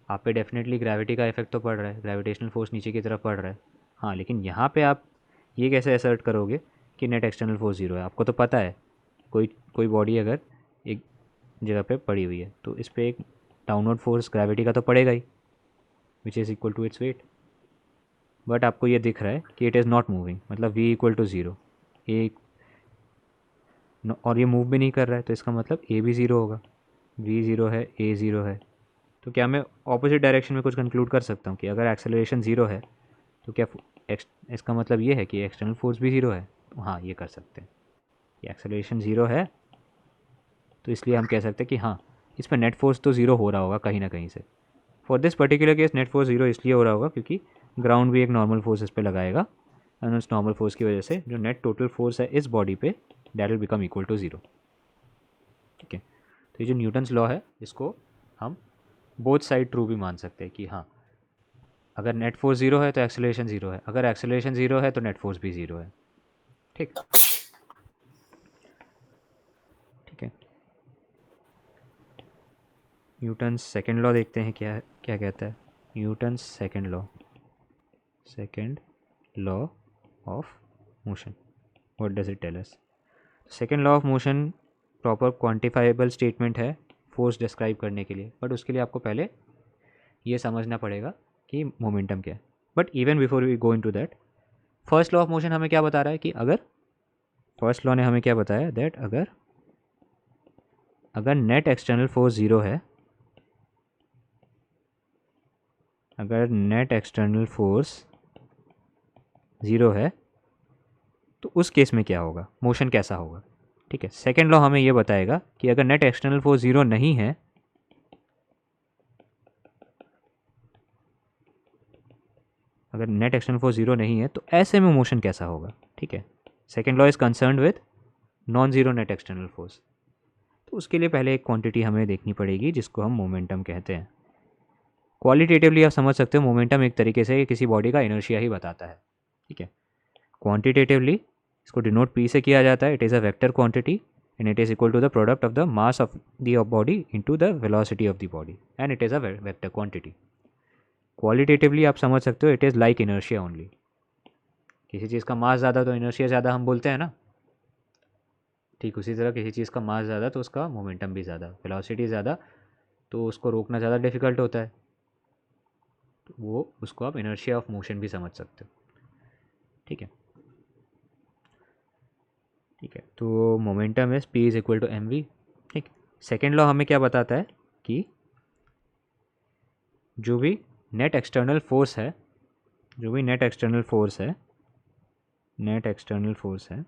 आप पे डेफिनेटली ग्रेविटी का इफेक्ट तो पड़ रहा है, ग्रेविटेशनल फोर्स नीचे की तरफ पड़ रहा है. हाँ, लेकिन यहाँ पे आप ये कैसे असर्ट करोगे कि नेट एक्सटर्नल फोर्स ज़ीरो है? आपको तो पता है कोई बॉडी अगर एक जगह पे पड़ी हुई है तो इस पर एक डाउनवर्ड फोर्स ग्रेविटी का तो पड़ेगा ही, which is equal to its weight. But आपको ये दिख रहा है कि इट इज़ नॉट मूविंग, मतलब v इक्वल टू ज़ीरो, और ये मूव भी नहीं कर रहा है, तो इसका मतलब a भी ज़ीरो होगा. v ज़ीरो है, a ज़ीरो है, तो क्या मैं ऑपोजिट डायरेक्शन में कुछ कंक्लूड कर सकता हूँ कि अगर एक्सेलरेशन ज़ीरो है तो क्या इसका मतलब ये है कि एक्सटर्नल फोर्स भी ज़ीरो है? तो हाँ, ये कर सकते हैं कि एक्सेलरेशन ज़ीरो है तो इसलिए हम कह सकते हैं कि हाँ, इस पर नेट फोर्स तो ज़ीरो हो रहा होगा कहीं ना कहीं से. For this particular case net force zero इसलिए हो रहा होगा क्योंकि ग्राउंड भी एक नॉर्मल फोर्स इस पर लगाएगा, एंड उस नॉर्मल फोर्स की वजह से जो नेट टोटल फोर्स है इस बॉडी पे that will become equal to zero. ठीक है, तो ये जो न्यूटन्स लॉ है इसको हम बोथ साइड ट्रू भी मान सकते हैं कि हाँ, अगर नेट फोर्स ज़ीरो है तो एक्सेलरेशन ज़ीरो है, अगर एक्सेलरेशन ज़ीरो है तो नेट फोर्स भी ज़ीरो है. ठीक, ठीक है. न्यूटन्स सेकेंड लॉ देखते हैं क्या क्या कहता है. Newton's second law of motion, what does it tell us? Second law of motion proper quantifiable statement है फोर्स डिस्क्राइब करने के लिए, बट उसके लिए आपको पहले ये समझना पड़ेगा कि मोमेंटम क्या है. But even before we go into that, first law of motion हमें क्या बता रहा है कि अगर फर्स्ट लॉ ने हमें क्या बताया दैट अगर नेट एक्सटर्नल फोर्स ज़ीरो है, अगर नेट एक्सटर्नल फोर्स ज़ीरो है तो उस केस में क्या होगा, मोशन कैसा होगा। ठीक है, सेकेंड लॉ हमें ये बताएगा कि अगर नेट एक्सटर्नल फोर्स ज़ीरो नहीं है, अगर नेट एक्सटर्नल फोर्स ज़ीरो नहीं है तो ऐसे में मोशन कैसा होगा। ठीक है, second law is concerned with non zero net external force. तो उसके लिए पहले एक क्वांटिटी हमें देखनी पड़ेगी जिसको हम मोमेंटम कहते हैं। क्वालिटेटिवली आप समझ सकते हो मोमेंटम एक तरीके से किसी बॉडी का इनर्शिया ही बताता है। ठीक है, क्वांटिटेटिवली इसको डिनोट पी से किया जाता है, it is a vector quantity and it is equal to the product of the mass of the body into the velocity of the body and it is a vector quantity. Qualitatively आप समझ सकते हो it is like inertia only. किसी चीज़ का मास ज़्यादा तो inertia ज़्यादा हम बोलते हैं ना, ठीक उसी तरह किसी चीज़ का मास ज़्यादा तो उसका मोमेंटम भी ज़्यादा, वेलोसिटी ज़्यादा तो उसको रोकना ज़्यादा डिफ़िकल्ट होता है, तो वो उसको आप इनर्शिया ऑफ मोशन भी समझ सकते हो। ठीक है, ठीक है, तो momentum is p is equal to m v. ठीक, सेकेंड लॉ हमें क्या बताता है कि जो भी नेट एक्सटर्नल फोर्स है, जो भी नेट एक्सटर्नल फोर्स है, नेट एक्सटर्नल फोर्स है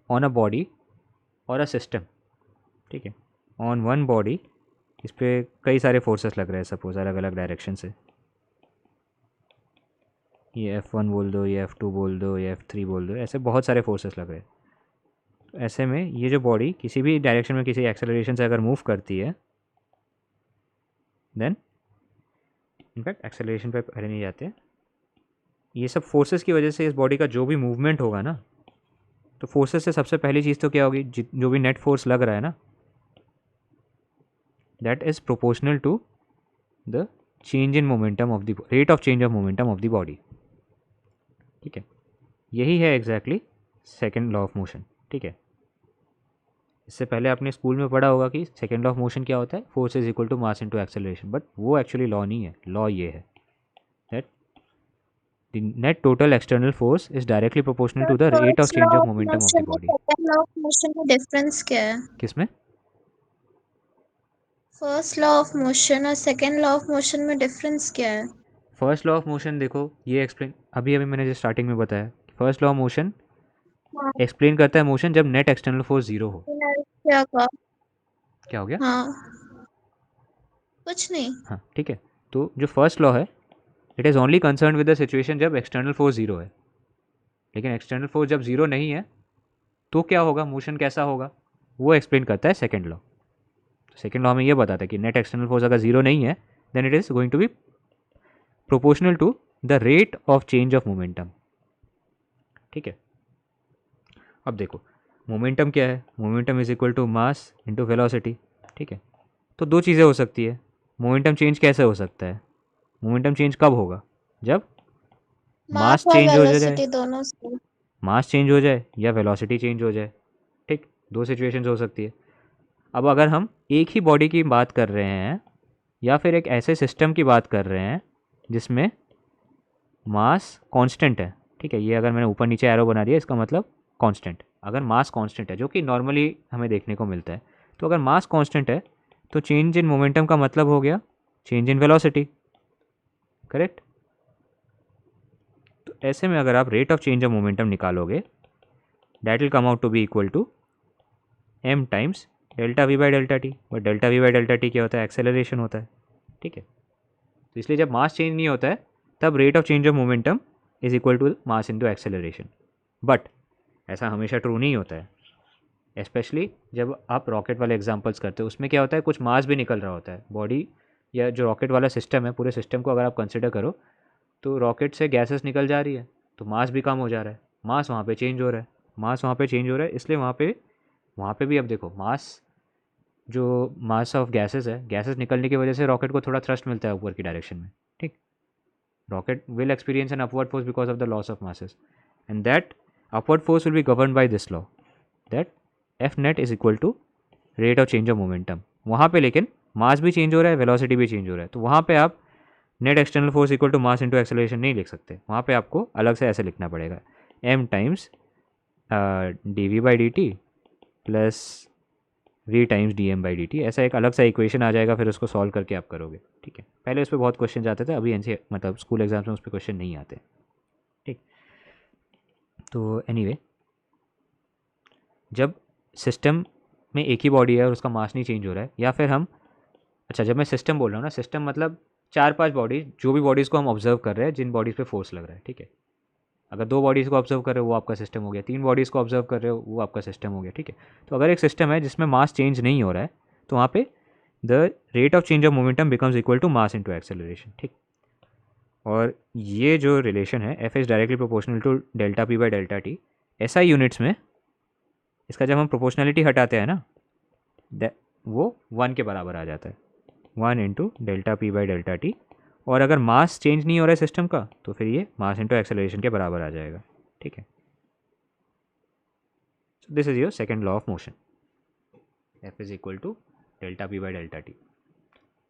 ऑन अ बॉडी और अ सिस्टम। ठीक है, ऑन वन बॉडी, इस पर कई सारे फोर्सेस लग रहे हैं सपोज अलग अलग डायरेक्शन से, ये F1 बोल दो, ये F2 बोल दो, ये F3 बोल दो, ऐसे बहुत सारे फोर्सेस लग रहे हैं। तो ऐसे में ये जो बॉडी किसी भी डायरेक्शन में किसी एक्सेलरेशन से अगर मूव करती है, देन इनफैक्ट एक्सेलरेशन पे पहले नहीं जाते, ये सब फोर्सेस की वजह से इस बॉडी का जो भी मूवमेंट होगा ना, तो फोर्सेस से सबसे पहली चीज़ तो क्या होगी, जो भी नेट फोर्स लग रहा है ना, that is proportional to the change in momentum of the rate of change of momentum of the body. ठीक है, यही है exactly second law of motion. ठीक है, इससे पहले आपने स्कूल में पढ़ा होगा कि सेकेंड लॉ ऑफ मोशन क्या होता है, force is equal to mass into acceleration, but वो एक्चुअली लॉ नहीं है। लॉ ये है that the net total external force is directly proportional to the rate of first change law of of momentum of the motion और body. Second law of motion में difference क्या है? किसमें? First law of motion और second law of motion में difference क्या है? First law of motion देखो, ये एक्सप्लेन अभी अभी मैंने जो स्टार्टिंग में बताया, फर्स्ट लॉ ऑफ मोशन हाँ, एक्सप्लेन करता है मोशन जब नेट एक्सटर्नल फोर्स जीरो हो। क्या कहा? क्या हो गया? हाँ, कुछ नहीं। हाँ, ठीक है, तो जो फर्स्ट लॉ है it is only concern with the situation जब एक्सटर्नल फोर्स जीरो है, लेकिन एक्सटर्नल फोर्स जब जीरो नहीं है तो क्या होगा, मोशन कैसा होगा, वो एक्सप्लेन करता है सेकेंड लॉ। तो सेकेंड लॉ हमें ये बताता है कि नेट एक्सटर्नल फोर्स अगर जीरो नहीं है then it is going to be proportional to the rate of change of momentum. ठीक है, अब देखो मोमेंटम क्या है, momentum is equal to mass into velocity. ठीक है, तो दो चीज़ें हो सकती है, मोमेंटम चेंज कैसे हो सकता है, मोमेंटम चेंज कब होगा, जब मास मास और चेंज हो जाए, वेलोसिटी दोनों से। मास चेंज हो जाए या वेलोसिटी चेंज हो जाए। ठीक, दो सिचुएशंस हो सकती है। अब अगर हम एक ही बॉडी की बात कर रहे हैं या फिर एक ऐसे सिस्टम की बात कर रहे हैं जिसमें मास कांस्टेंट है, ठीक है, ये अगर मैंने ऊपर नीचे एरो बना दिया इसका मतलब कांस्टेंट, अगर मास कांस्टेंट है जो कि नॉर्मली हमें देखने को मिलता है, तो अगर मास कांस्टेंट है तो चेंज इन मोमेंटम का मतलब हो गया चेंज इन वेलोसिटी, करेक्ट। तो ऐसे में अगर आप rate of change of momentum निकालोगे that will come out to be equal to m times delta v by delta t, but delta v by delta t क्या होता है, एक्सेलरेशन होता है। ठीक है, तो इसलिए जब मास चेंज नहीं होता है तब rate of change of momentum is equal to mass into acceleration, but ऐसा हमेशा ट्रू नहीं होता है। स्पेशली जब आप रॉकेट वाले एग्जांपल्स करते हो उसमें क्या होता है, कुछ मास भी निकल रहा होता है बॉडी, या जो रॉकेट वाला सिस्टम है पूरे सिस्टम को अगर आप कंसिडर करो तो रॉकेट से गैसेस निकल जा रही है तो मास भी कम हो जा रहा है, मास वहाँ पे चेंज हो रहा है, मास वहाँ पे चेंज हो रहा है, इसलिए वहाँ पे भी अब देखो मास, जो मास ऑफ गैसेस है, गैसेस निकलने की वजह से रॉकेट को थोड़ा थ्रस्ट मिलता है ऊपर की डायरेक्शन में। ठीक, rocket will experience an upward force because of the loss of masses and that upward force will be govern by this law that F net is equal to rate of change of momentum. वहाँ पे लेकिन मास भी change हो रहा है, velocity भी change हो रहा है, तो वहाँ पे आप net external force equal to mass into acceleration नहीं लिख सकते, वहाँ पे आपको अलग से ऐसे लिखना पड़ेगा, m times dv/dt plus v times dm/dt, ऐसा एक अलग सा इक्वेशन आ जाएगा, फिर उसको सॉल्व करके आप करोगे। ठीक है, पहले उस पर बहुत क्वेश्चन आते थे, अभी एनसी मतलब स्कूल एग्जाम्स में उस पर क्वेश्चन नहीं आते। ठीक, तो एनीवे जब सिस्टम में एक ही बॉडी है और उसका मास नहीं चेंज हो रहा है, या फिर हम, अच्छा जब मैं सिस्टम बोल रहा हूँ ना, सिस्टम मतलब 4-5 बॉडीज, जो भी बॉडीज़ को हम ऑब्जर्व कर रहे हैं जिन बॉडीज़ पे फोर्स लग रहा है। ठीक है, अगर 2 बॉडीज़ को ऑब्जर्व कर रहे हो वो आपका सिस्टम हो गया, 3 बॉडीज़ को ऑब्जर्व कर रहे हो वो आपका सिस्टम हो गया। ठीक है, तो अगर एक सिस्टम है जिसमें मास चेंज नहीं हो रहा है तो वहाँ पे the rate of change of momentum becomes equal to mass into acceleration. ठीक, और ये जो रिलेशन है F is directly proportional to delta P by delta T, SI units में इसका जब हम प्रोपोर्शनलिटी हटाते हैं ना, वो 1 के बराबर आ जाता है, 1 into delta P by delta T, और अगर मास चेंज नहीं हो रहा है सिस्टम का तो फिर ये मास इंटू एक्सेलरेशन के बराबर आ जाएगा। ठीक है, so this is your second law of motion, f is equal to delta p by delta t,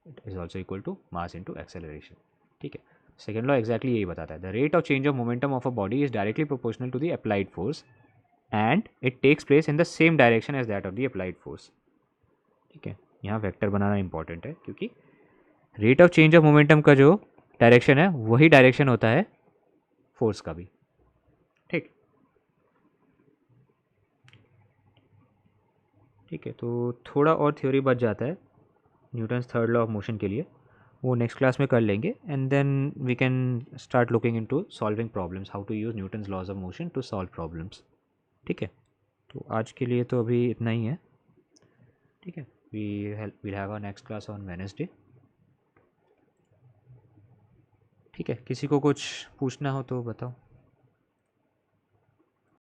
it is also equal to mass into acceleration। ठीक है, सेकेंड लॉ एग्जैक्टली यही बताता है, the rate of change of momentum of a body is directly proportional to the applied force and it takes place in the same direction as that of the applied force. ठीक है, यहाँ vector बनाना important है क्योंकि rate of change of momentum का जो direction है वही डायरेक्शन होता है फोर्स का भी। ठीक, ठीक है, तो थोड़ा और थ्योरी बच जाता है Newton's third law of motion के लिए, वो नेक्स्ट क्लास में कर लेंगे, and then we can start looking into solving problems, how to use Newton's laws of motion to solve problems. ठीक है, तो आज के लिए तो अभी इतना ही है। ठीक है, we'll have our next class on Wednesday। ठीक है, किसी को कुछ पूछना हो तो बताओ।